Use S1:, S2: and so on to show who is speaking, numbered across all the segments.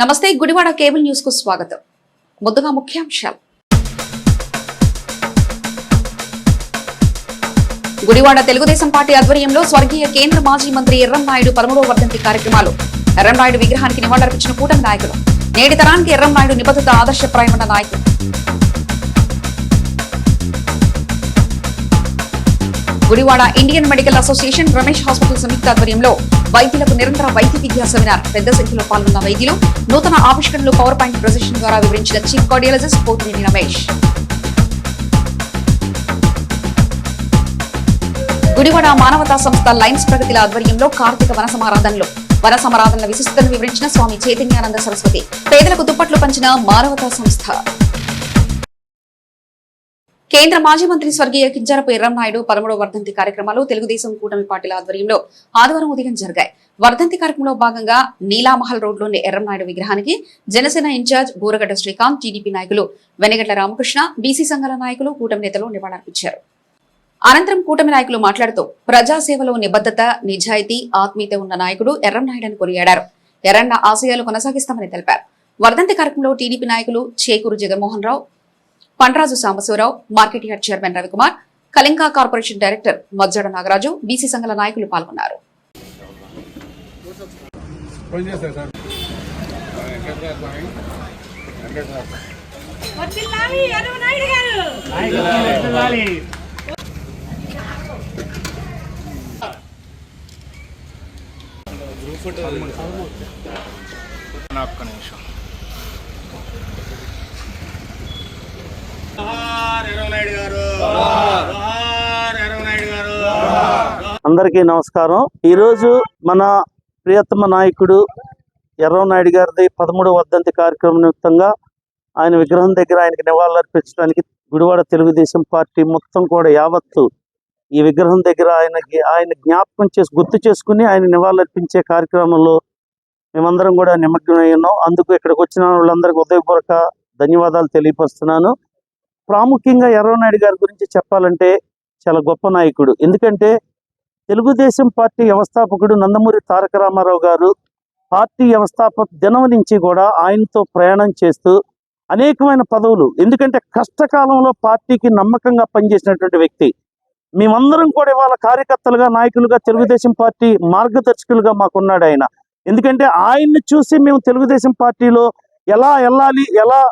S1: నమస్తే Gudivada cable news కు స్వాగతం. ముందుగా ముఖ్యాంశాలు. గుడివాడ తెలుగుదేశం పార్టీ ఆధ్వర్యంలో స్వర్గీయ కేంద్ర మాజీ మంత్రి ఎర్రంనాయుడు 13వ వర్ధంతి కార్యక్రమాలు. ఎర్రంనాయుడు విగ్రహానికి నివాళులర్పించిన కూటమి నాయకులు. నేటి తరానికి ఎర్రంనాయుడు నిబద్ధత ఆదర్శప్రాయమైన నాయకుడు. Gudivada Indian Medical Association Ramesh hospital సంయుక్త ఆధ్వర్యంలో వైద్యులకు నిరంతర వైద్య విద్యా సెమినార్. పెద్ద సంఖ్యలో పాల్గొన్న వైద్యులు నూతన ఆవిష్కరణలు పవర్ పాయింట్ ప్రజెషన్ ద్వారా వివరించిన చీఫ్ కార్డియాలజిస్ట్ పోతినేని రమేష్. గుడివాడ మానవతా సంస్థ లైన్స్ ప్రగతిల ఆధ్వర్యంలో కార్తీక వన సమారాధనల విశిష్టతను వివరించిన స్వామి చైతన్యానంద సరస్వతి. పేదలకు దుప్పట్లు పంచిన మానవతా సంస్థ. కేంద్ర మాజీ మంత్రి స్వర్గీయ కింజరాపు ఎర్రంనాయుడు 13వ వర్ధంతి కార్యక్రమాలు తెలుగుదేశం కూటమి పార్టీల ఆధ్వర్యంలో ఆదివారం ఉదయం జరిగాయి. వర్ధంతి కార్యక్రమంలో భాగంగా నీలామహల్ రోడ్లోని ఎర్రంనాయుడు విగ్రహానికి జనసేన ఇన్ఛార్జ్ బూరగడ్డ శ్రీకాంత్, టీడీపీ నాయకులు వెనగట్ల రామకృష్ణ, బీసీ సంఘాల నాయకులు, కూటమి నేతలు నివాళులర్పించారు. అనంతరం కూటమి నాయకులు మాట్లాడుతూ ప్రజాసేవలో నిబద్ధత, నిజాయితీ, ఆత్మీయత ఉన్న నాయకుడు ఎర్రంనాయుడని కొనియాడారు. ఎర్రన్న ఆశయాలు కొనసాగిస్తామని తెలిపారు. వర్ధంతి కార్యక్రమంలో టీడీపీ నాయకులు Chekuru Jaganmohan Rao, Pandraju Sambasivarao, market yard chairman Ravikumar, Kalinga corporation director Majjada Nagaraju, BC సంఘాల నాయకులు పాల్గొన్నారు.
S2: అందరికీ నమస్కారం. ఈరోజు మన ప్రియతమ నాయకుడు ఎర్రంనాయుడు గారిది 13వ వర్ధంతి కార్యక్రమం నిమిత్తంగా ఆయన విగ్రహం దగ్గర ఆయనకి నివాళులర్పించడానికి గుడివాడ తెలుగుదేశం పార్టీ మొత్తం కూడా యావత్తు ఈ విగ్రహం దగ్గర ఆయన జ్ఞాపకం గుర్తు చేసుకుని ఆయన నివాళులర్పించే కార్యక్రమంలో మేమందరం కూడా నిమగ్నమై ఉన్నాం. అందుకు ఇక్కడికి వచ్చిన వాళ్ళందరికీ ఉదయపూర్వక ధన్యవాదాలు తెలియపరుస్తున్నాను. ప్రాముఖ్యంగా ఎర్రంనాయుడు గారి గురించి చెప్పాలంటే చాలా గొప్ప నాయకుడు. ఎందుకంటే తెలుగుదేశం పార్టీ వ్యవస్థాపకుడు నందమూరి తారక రామారావు గారు పార్టీ వ్యవస్థాపక దినం నుంచి కూడా ఆయనతో ప్రయాణం చేస్తూ అనేకమైన పదవులు, ఎందుకంటే కష్టకాలంలో పార్టీకి నమ్మకంగా పనిచేసినటువంటి వ్యక్తి. మేమందరం కూడా ఇవాళ కార్యకర్తలుగా, నాయకులుగా, తెలుగుదేశం పార్టీ మార్గదర్శకులుగా మాకున్నాడు ఆయన. ఎందుకంటే ఆయన్ని చూసి మేము తెలుగుదేశం పార్టీలో ఎలా వెళ్ళాలి, ఎలా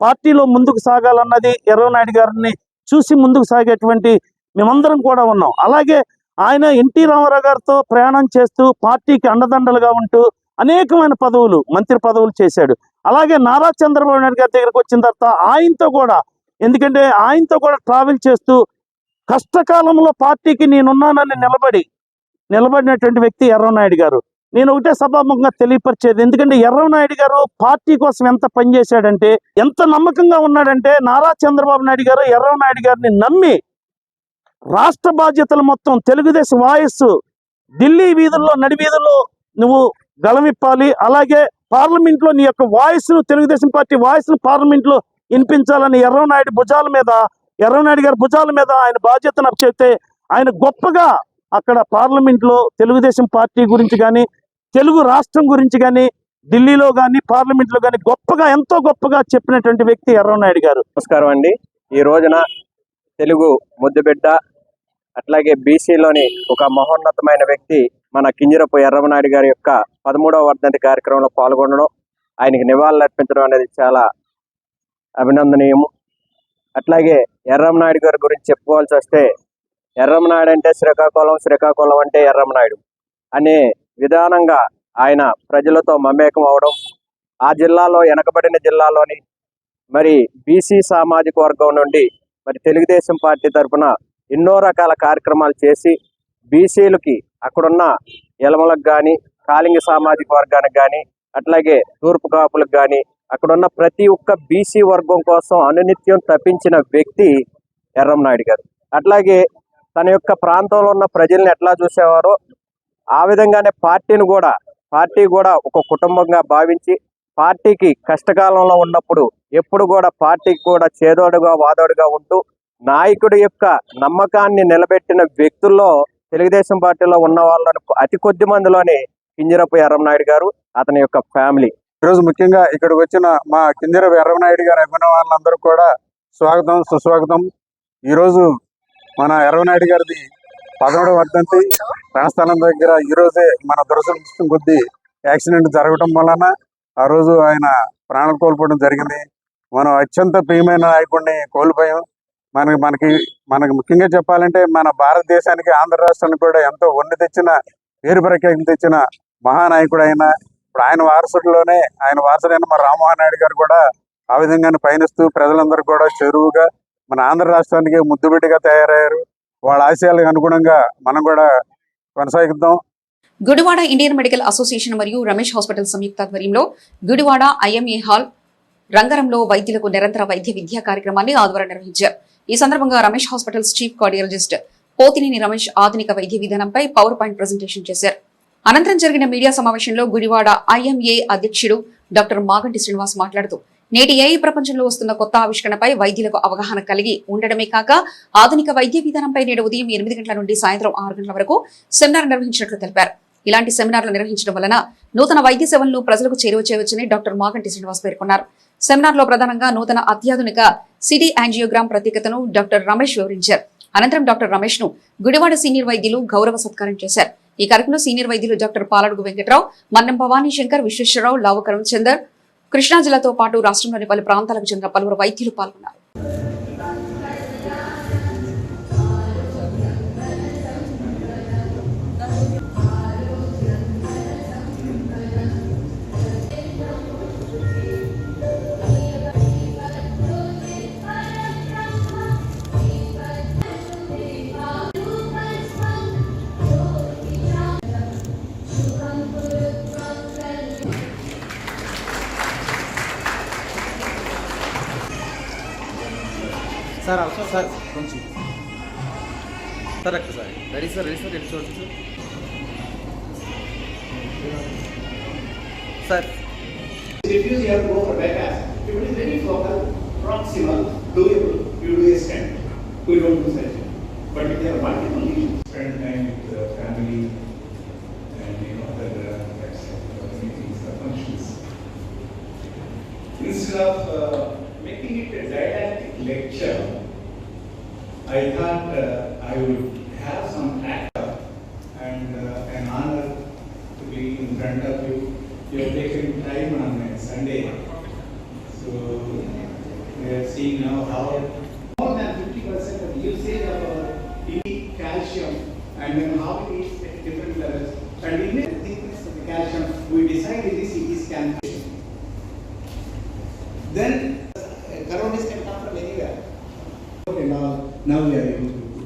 S2: పార్టీలో ముందుకు సాగాలన్నది ఎర్రనాయుడు గారిని చూసి ముందుకు సాగేటువంటి మేమందరం కూడా ఉన్నాం. అలాగే ఆయన ఎన్టీ రామారావు గారితో ప్రయాణం చేస్తూ పార్టీకి అండదండలుగా ఉంటూ అనేకమైన పదవులు, మంత్రి పదవులు చేశాడు. అలాగే నారా చంద్రబాబు నాయుడు గారి దగ్గరకు వచ్చిన తర్వాత ఆయనతో కూడా, ఎందుకంటే ఆయనతో కూడా ట్రావెల్ చేస్తూ కష్టకాలంలో పార్టీకి నేనున్నానని నిలబడినటువంటి వ్యక్తి ఎర్రనాయుడు గారు. నేను ఒకటే సభాముఖంగా తెలియపరిచేది, ఎందుకంటే ఎర్రనాయుడు గారు పార్టీ కోసం ఎంత పనిచేశాడంటే, ఎంత నమ్మకంగా ఉన్నాడంటే, నారా చంద్రబాబు నాయుడు గారు ఎర్రనాయుడు గారిని నమ్మి రాష్ట్ర బాధ్యతలు మొత్తం తెలుగుదేశం వాయిస్ ఢిల్లీ వీధుల్లో, నడివీధుల్లో నువ్వు గళమిప్పాలి, అలాగే పార్లమెంట్లో నీ యొక్క వాయిస్ను, తెలుగుదేశం పార్టీ వాయిస్ను పార్లమెంట్లో వినిపించాలని ఎర్రనాయుడు గారి భుజాల మీద ఆయన బాధ్యతను అప్పచెప్తే ఆయన గొప్పగా అక్కడ పార్లమెంట్లో తెలుగుదేశం పార్టీ గురించి కానీ, తెలుగు రాష్ట్రం గురించి కానీ, ఢిల్లీలో కానీ, పార్లమెంట్లో కానీ ఎంతో గొప్పగా చెప్పినటువంటి వ్యక్తి ఎర్రనాయుడు గారు.
S3: నమస్కారం అండి. ఈ రోజున తెలుగు ముద్దుబిడ్డ, అట్లాగే బీసీలోని ఒక మహోన్నతమైన వ్యక్తి మన కింజరపు ఎర్రనాయుడు గారి యొక్క 13వ వర్ధంతి కార్యక్రమంలో పాల్గొనడం, ఆయనకి నివాళులు అర్పించడం అనేది చాలా అభినందనీయము. అట్లాగే ఎర్రనాయుడు గారి గురించి చెప్పుకోవాల్సి వస్తే, ఎర్రనాయుడు అంటే శ్రీకాకుళం అంటే ఎర్రనాయుడు అనే విధానంగా ఆయన ప్రజలతో మమేకం అవడం, ఆ జిల్లాలో వెనకబడిన జిల్లాలోని మరి బీసీ సామాజిక వర్గం నుండి మరి తెలుగుదేశం పార్టీ తరఫున ఎన్నో రకాల కార్యక్రమాలు చేసి బీసీలకి, అక్కడున్న ఎలమలకు కానీ, కాళింగ సామాజిక వర్గానికి కానీ, అట్లాగే తూర్పు కాపులకు కానీ, అక్కడున్న ప్రతి ఒక్క బీసీ వర్గం కోసం అనునిత్యం తప్పించిన వ్యక్తి ఎర్రనాయుడు గారు. అట్లాగే తన యొక్క ప్రాంతంలో ఉన్న ప్రజల్ని ఎట్లా చూసేవారో ఆ విధంగానే పార్టీ కూడా ఒక కుటుంబంగా భావించి, పార్టీకి కష్టకాలంలో ఉన్నప్పుడు ఎప్పుడు కూడా పార్టీకి కూడా చేదోడుగా వాదోడుగా ఉంటూ నాయకుడి యొక్క నమ్మకాన్ని నిలబెట్టిన వ్యక్తుల్లో తెలుగుదేశం పార్టీలో ఉన్న వాళ్ళని అతి కొద్ది మందిలోనే కింజరపు ఎర్రంనాయుడు గారు, అతని యొక్క ఫ్యామిలీ.
S4: ఈరోజు ముఖ్యంగా ఇక్కడికి వచ్చిన మా కింజరపు ఎర్రమనాయుడు గారి అభిమానులందరూ కూడా స్వాగతం సుస్వాగతం. ఈరోజు మన ఎర్రమనాయుడు గారిది 11వ వర్ధంతి. రణస్థలం దగ్గర ఈరోజే మన దురదృష్టం కొద్దీ యాక్సిడెంట్ జరగటం వలన ఆ రోజు ఆయన ప్రాణాలు కోల్పోవడం జరిగింది. మనం అత్యంత ప్రియమైన నాయకుడిని కోల్పోయాం. మనకి ముఖ్యంగా చెప్పాలంటే మన భారతదేశానికి, ఆంధ్ర రాష్ట్రానికి కూడా ఎంతో వన్నె తెచ్చిన, పేరు ప్రఖ్యాతి తెచ్చిన మహానాయకుడు ఆయన. ఇప్పుడు ఆయన వారసుడైన మన రామ్మోహన్ నాయుడు గారు కూడా ఆ విధంగానే పయనిస్తూ ప్రజలందరూ కూడా చెరువుగా మన ఆంధ్ర రాష్ట్రానికి ముద్దుబిడ్డగా తయారయ్యారు. వాళ్ళ ఆశయాలకు అనుగుణంగా మనం కూడా కొనసాగిద్దాం.
S1: గుడివాడ ఇండియన్ మెడికల్ అసోసియేషన్ మరియు రమేష్ హాస్పిటల్ సంయుక్త ఆధ్వర్యంలో గుడివాడ ఐఎంఏ హాల్ రంగరంలో వైద్యులకు నిరంతర వైద్య విద్యా కార్యక్రమాన్ని ఆదివారం నిర్వహించారు. ఈ సందర్భంగా Ramesh hospitals chief cardiologist Pothineni Ramesh ఆధునిక వైద్య విధానంపై పవర్ పాయింట్ ప్రజెంటేషన్ చేశారు. అనంతరం జరిగిన మీడియా సమావేశంలో గుడివాడ ఐఎంఏ అధ్యక్షుడు డాక్టర్ మాగంటి శ్రీనివాస్ మాట్లాడుతూ నేటి ఏఐ ప్రపంచంలో వస్తున్న కొత్త ఆవిష్కరణపై వైద్యులకు అవగాహన కలిగి ఉండడమే కాక ఆధునిక వైద్య విధానంపై నేడు ఉదయం 8 గంటల నుండి సాయంత్రం 6 గంటల వరకు సెమినార్ నిర్వహించినట్లు తెలిపారు. ఇలాంటి సెమినార్లు నిర్వహించడం వలన నూతన వైద్య సేవలను ప్రజలకు చేరువ చేయవచ్చని డాక్టర్ మాగంటి శ్రీనివాస్ పేర్కొన్నారు. సెమినార్ లో ప్రధానంగా నూతన అత్యాధునిక సిటీ యాంజియోగ్రామ్ ప్రత్యేకతను డాక్టర్ రమేష్ వివరించారు. అనంతరం డాక్టర్ రమేష్ ను గుడివాడ సీనియర్ వైద్యులు గౌరవ సత్కారం చేశారు. ఈ కార్యక్రమంలో సీనియర్ వైద్యులు డాక్టర్ పాలడుగు వెంకట్రావు, మన్నం భవానీ శంకర్, విశ్వేశ్వరరావు, లావుకరం చందర్, కృష్ణా జిల్లాతో పాటు రాష్ట్రంలోని పలు ప్రాంతాలకు చెందిన పలువురు వైద్యులు పాల్గొన్నారు.
S5: సార్ అవసరం సార్ కొంచెం సార్ అక్కడ సార్ రెడీ సార్ ఎటు చూడండి sir.
S6: Refuse, you have to go for bypass. If it is very focal, proximal, doable, you do a stent. We don't do surgery. But if there are multiple lesions, spend time with the family and other meetings, the functions. Instead of making it a didactic lecture, I thought I would have some act and an honor to be in front of you. You have taken time on a Sunday, so we are seeing now how more than 50% of usage of our calcium, and then how it is at different levels, and in the thickness of the calcium, we decide in this CT scan. Then coronary can come from anywhere. And all, now we are able to do.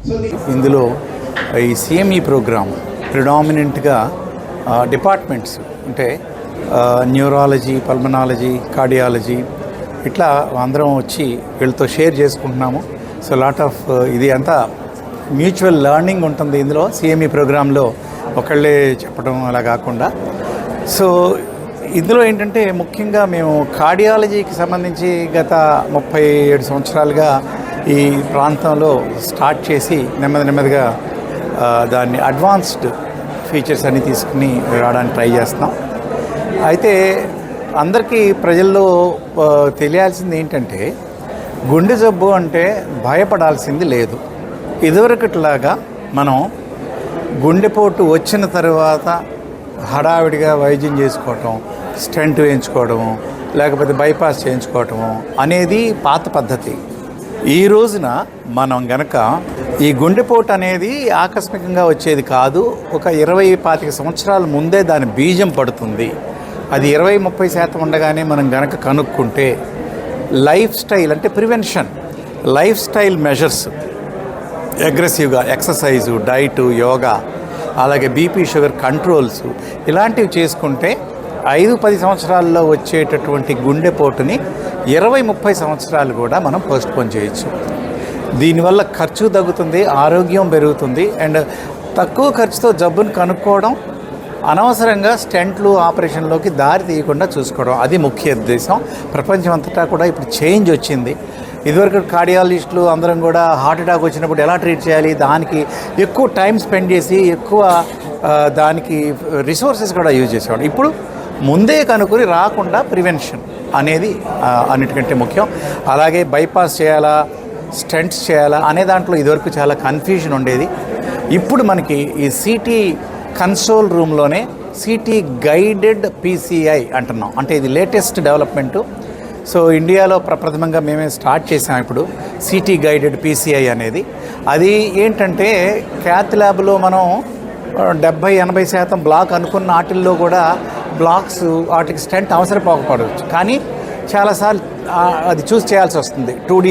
S6: So
S7: ఇందులో ఈ CME programme ప్రిడామినెంట్గా departments అంటే neurology, pulmonology, cardiology ఇట్లా అందరం వచ్చి వీళ్ళతో share చేసుకుంటున్నాము. So lot of ఇది అంతా మ్యూచువల్ లెర్నింగ్ ఉంటుంది ఇందులో. సిఎంఈ ప్రోగ్రాంలో ఒకళ్ళే చెప్పడం అలా కాకుండా. సో ఇందులో ఏంటంటే ముఖ్యంగా మేము కార్డియాలజీకి సంబంధించి గత 37 సంవత్సరాలుగా ఈ ప్రాంతంలో స్టార్ట్ చేసి నెమ్మదిగా దాన్ని అడ్వాన్స్డ్ ఫీచర్స్ అన్ని తీసుకుని రావడానికి ట్రై చేస్తున్నాం. అయితే అందరికీ ప్రజల్లో తెలియాల్సింది ఏంటంటే గుండె జబ్బు అంటే భయపడాల్సింది లేదు. ఇదివరకట్లాగా మనం గుండెపోటు వచ్చిన తర్వాత హడావిడిగా వైద్యం చేసుకోవటం, స్టెంట్ వేయించుకోవడము, లేకపోతే బైపాస్ చేయించుకోవటము అనేది పాత పద్ధతి. ఈ రోజున మనం గనక ఈ గుండెపోటు అనేది ఆకస్మికంగా వచ్చేది కాదు. ఒక 20-25 సంవత్సరాల ముందే దాని బీజం పడుతుంది. అది 20-30% ఉండగానే మనం గనక కనుక్కుంటే లైఫ్ స్టైల్ అంటే ప్రివెన్షన్, లైఫ్ స్టైల్ మెజర్స్ అగ్రెసివ్గా ఎక్సర్సైజు, డైటు, యోగా, అలాగే బీపీ, షుగర్ కంట్రోల్స్ ఇలాంటివి చేసుకుంటే 5-10 సంవత్సరాల్లో వచ్చేటటువంటి గుండెపోటుని 20-30 సంవత్సరాలు కూడా మనం పోస్ట్పోన్ చేయొచ్చు. దీనివల్ల ఖర్చు తగ్గుతుంది, ఆరోగ్యం పెరుగుతుంది. అండ్ తక్కువ ఖర్చుతో జబ్బును కనుక్కోవడం, అనవసరంగా స్టెంట్లు ఆపరేషన్లోకి దారి తీయకుండా చూసుకోవడం, అది ముఖ్య ఉద్దేశం. ప్రపంచం అంతటా కూడా ఇప్పుడు చేంజ్ వచ్చింది. ఇదివరకు కార్డియాలజిస్టులు అందరం కూడా హార్ట్ అటాక్ వచ్చినప్పుడు ఎలా ట్రీట్ చేయాలి, దానికి ఎక్కువ టైం స్పెండ్ చేసి ఎక్కువ దానికి రిసోర్సెస్ కూడా యూజ్ చేసేవాడు. ఇప్పుడు ముందే కనుక్కొని రాకుండా ప్రివెన్షన్ అనేది అన్నిటికంటే ముఖ్యం. అలాగే బైపాస్ చేయాలా, స్టెంట్స్ చేయాలా అనే దాంట్లో ఇదివరకు చాలా కన్ఫ్యూజన్ ఉండేది. ఇప్పుడు మనకి ఈ సిటీ కన్సోల్ రూమ్లోనే సిటీ గైడెడ్ పీసీఐ అంటున్నాం. అంటే ఇది లేటెస్ట్ డెవలప్మెంటు. సో ఇండియాలో ప్రప్రథమంగా మేమే స్టార్ట్ చేసాం ఇప్పుడు సిటీ గైడెడ్ పీసీఐ అనేది. అది ఏంటంటే క్యాత్ ల్యాబ్లో మనం 70-80% బ్లాక్ అనుకున్న వాటిల్లో కూడా బ్లాక్స్ వాటికి స్టెంట్ అవసరపోకపోవచ్చు. కానీ చాలాసార్లు అది చూస్ చేయాల్సి వస్తుంది 2D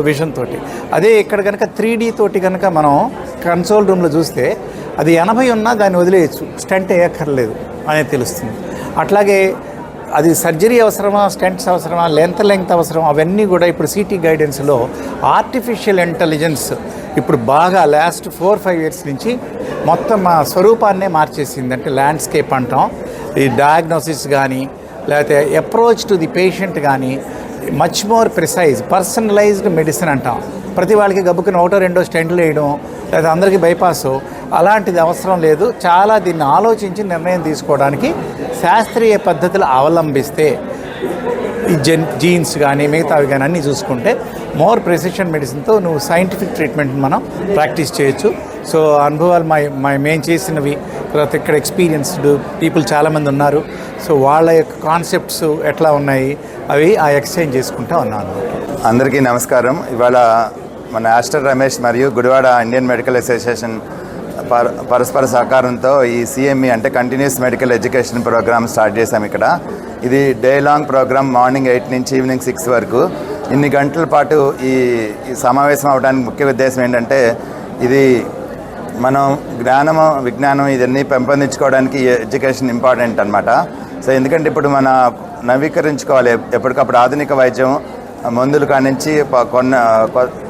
S7: విజన్ తోటి. అదే ఇక్కడ కనుక 3D తోటి కనుక మనం కన్సోల్ రూమ్లో చూస్తే అది 80 ఉన్నా దాన్ని వదిలేయచ్చు, స్టెంట్ వేయక్కర్లేదు అనేది తెలుస్తుంది. అట్లాగే అది సర్జరీ అవసరమా, స్టెంట్స్ అవసరమా, లెంత్ అవసరం, అవన్నీ కూడా ఇప్పుడు సిటీ గైడెన్స్లో ఆర్టిఫిషియల్ ఇంటెలిజెన్స్ ఇప్పుడు బాగా లాస్ట్ 4-5 ఇయర్స్ నుంచి మొత్తం మా స్వరూపాన్నే మార్చేసింది. అంటే ల్యాండ్స్కేప్ అంటాం. ఈ డయాగ్నోసిస్ కానీ లేకపోతే అప్రోచ్ టు ది పేషెంట్ కానీ much more precise personalised medicine అంటాం. ప్రతి వాళ్ళకి గబుక్కుని 1-2 స్టెంట్లు వేయడం లేదా అందరికీ బైపాస్ అలాంటిది అవసరం లేదు. చాలా దీన్ని ఆలోచించి నిర్ణయం తీసుకోవడానికి శాస్త్రీయ పద్ధతులు అవలంబిస్తే ఈ జీన్స్ కానీ మిగతావి కానీ అన్నీ చూసుకుంటే మోర్ ప్రెసిషన్ మెడిసిన్తో నువ్వు సైంటిఫిక్ ట్రీట్మెంట్ మనం ప్రాక్టీస్ చేయొచ్చు. సో అనుభవాలు మేము చేసినవి, తర్వాత ఇక్కడ ఎక్స్పీరియన్స్డ్ పీపుల్ చాలామంది ఉన్నారు. సో వాళ్ళ యొక్క కాన్సెప్ట్స్ ఎట్లా ఉన్నాయి అవి ఎక్స్చేంజ్ చేసుకుంటూ ఉన్నాను.
S8: అందరికీ నమస్కారం. ఇవాళ మన ఆస్టర్ రమేష్ మరియు గుడివాడ ఇండియన్ మెడికల్ అసోసియేషన్ పరస్పర సహకారంతో ఈ సిఎంఈ అంటే continuous medical education programme start చేశాం ఇక్కడ. ఇది డే లాంగ్ ప్రోగ్రామ్, మార్నింగ్ 8 నుంచి ఈవినింగ్ 6 వరకు. ఇన్ని గంటల పాటు ఈ సమావేశం అవడానికి ముఖ్య ఉద్దేశం ఏంటంటే ఇది మనం జ్ఞానము విజ్ఞానం ఇవన్నీ పెంపొందించుకోవడానికి ఎడ్యుకేషన్ ఇంపార్టెంట్ అనమాట. సో ఎందుకంటే ఇప్పుడు మన నవీకరించుకోవాలి ఎప్పటికప్పుడు. ఆధునిక వైద్యం మందుల కానించి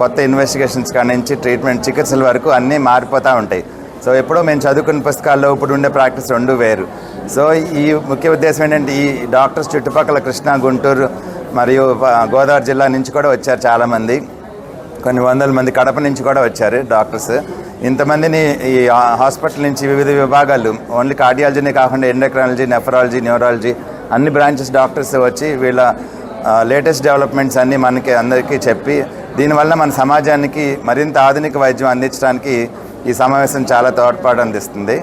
S8: కొత్త ఇన్వెస్టిగేషన్స్ కానించి ట్రీట్మెంట్ చికిత్సల వరకు అన్నీ మారిపోతూ ఉంటాయి. సో ఎప్పుడో మేము చదువుకున్న పుస్తకాల్లో ఇప్పుడు ఉండే ప్రాక్టీస్ రెండు వేరు. సో ఈ ముఖ్య ఉద్దేశం ఏంటంటే ఈ డాక్టర్స్ చుట్టుపక్కల కృష్ణా, గుంటూరు మరియు గోదావరి జిల్లా నుంచి కూడా వచ్చారు చాలామంది. కొన్ని వందల మంది కడప నుంచి కూడా వచ్చారు డాక్టర్స్. ఇంతమందిని ఈ హాస్పిటల్ నుంచి వివిధ విభాగాలు, ఓన్లీ కార్డియాలజీనే కాకుండా ఎండోక్రైనాలజీ, నెఫ్రాలజీ, న్యూరాలజీ అన్ని బ్రాంచెస్ డాక్టర్స్ వచ్చి వీళ్ళ లేటెస్ట్ డెవలప్మెంట్స్ అన్నీ మనకి అందరికీ చెప్పి దీనివల్ల మన సమాజానికి మరింత ఆధునిక వైద్యం అందించడానికి ఈ సమావేశం చాలా తోడ్పాటు అందిస్తుంది.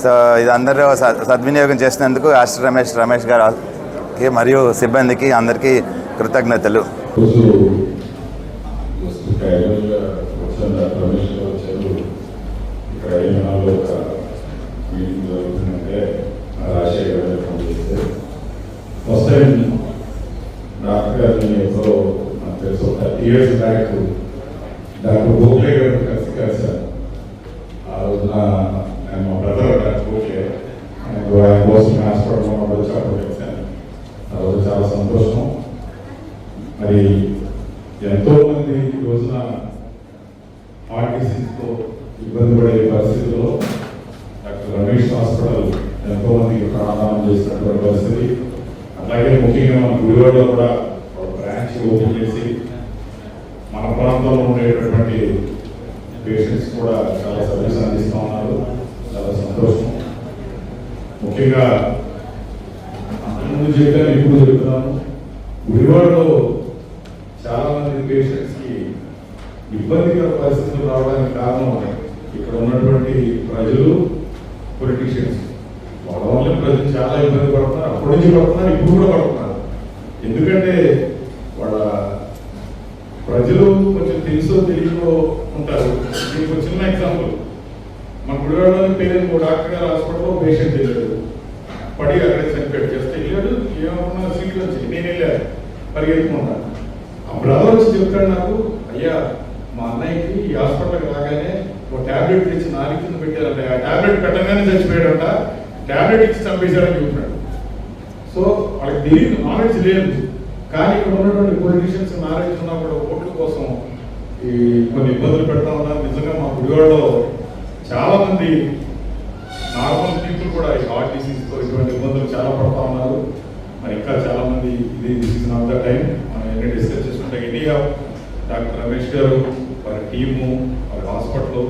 S8: సో ఇది అందరూ సద్వినియోగం చేసినందుకు ఆస్టర్ రమేష్ గారికి మరియు సిబ్బందికి అందరికీ కృతజ్ఞతలు.
S6: డాక్టర్ గారిని ఎప్పుడో నాకు తెలుసు 30 years బ్యాక్ డాక్టర్ గోఖలే గారు కలిశాను. ఆ రోజున నేను మా బ్రదర్ డాక్టర్ గోఖలే ఆయన కోసం హాస్పిటల్లో వచ్చాడు కలిశాను. ఆ రోజు చాలా సంతోషం. మరి ఎంతోమంది ఈ రోజున హార్ట్ డిసీజ్తో ఇబ్బంది పడే పరిస్థితుల్లో డాక్టర్ రమేష్ హాస్పిటల్ ఎంతోమందికి ప్రాణదానం చేసినటువంటి పరిస్థితి. అలాగే ముఖ్యంగా మన గుడివాడలో కూడా ఒక బ్రాంచ్ ఓపెన్ చేసి మన ప్రాంతంలో ఉండేటటువంటి పేషెంట్స్ కూడా చాలా సర్వీస్ అందిస్తూ ఉన్నారు. చాలా సంతోషం. ముఖ్యంగా ముందు చెప్పాను, ఇప్పుడు చెప్తున్నాను, గుడివాడలో చాలా మంది పేషెంట్స్కి ఇబ్బందికర పరిస్థితులు రావడానికి కారణం ఇక్కడ ఉన్నటువంటి ప్రజలు, పొలిటీషియన్స్. వాళ్ళ వల్ల ప్రజలు చాలా ఇబ్బంది పడుతున్నారు. అప్పటి నుంచి పడుతున్నారు, ఇప్పుడు కూడా పడుతున్నారు. ఎందుకంటే వాళ్ళ ప్రజలు కొంచెం తెలుసో తెలియకో ఉంటారు. దీనికి ఒక చిన్న ఎగ్జాంపుల్, మన గుడివాడలోని పేరు డాక్టర్ గారు హాస్పిటల్లో పేషెంట్ వెళ్ళాడు, పడి అక్కడే చనిపోయాడు. చేస్తే వెళ్ళాడు, ఏమన్నా సీట్లు వచ్చి నేను వెళ్ళాను పరిగెత్తుకున్నాను. ఆ బ్రదర్ వచ్చి చెప్తాడు నాకు, అయ్యా మా అన్నయ్యకి ఈ హాస్పిటల్కి రాగానే ఒక ట్యాబ్లెట్ తెచ్చి నాలుగు కింద పెట్టారంట, ఆ ట్యాబ్లెట్ పెట్టగానే చచ్చిపోయాడంట, ట్యాబ్లెట్ ఇచ్చి చంపేశాడని చెప్తున్నాడు. సో వాళ్ళకి తెలియదు, నాలెడ్జ్ లేదు. కానీ ఇక్కడ ఉన్నటువంటి పొలిటీషియన్స్ నాలెడ్జ్ ఉన్నా కూడా ఓట్ల కోసం ఈ కొన్ని ఇబ్బందులు పెడతా ఉన్నారు. నిజంగా మా గుడివాడలో చాలా మంది నార్మల్ పీపుల్ కూడా ఈ హార్ట్ డిసీజ్తో ఇటువంటి ఇబ్బందులు చాలా పడతా ఉన్నారు. మరి ఇంకా చాలా మంది ఇది this is not the time మనం ఎన్ని డిస్కస్ చేసుకుంటే ఇండియా డాక్టర్ రమేష్ గారు వారి టీము వారి హాస్పిటల్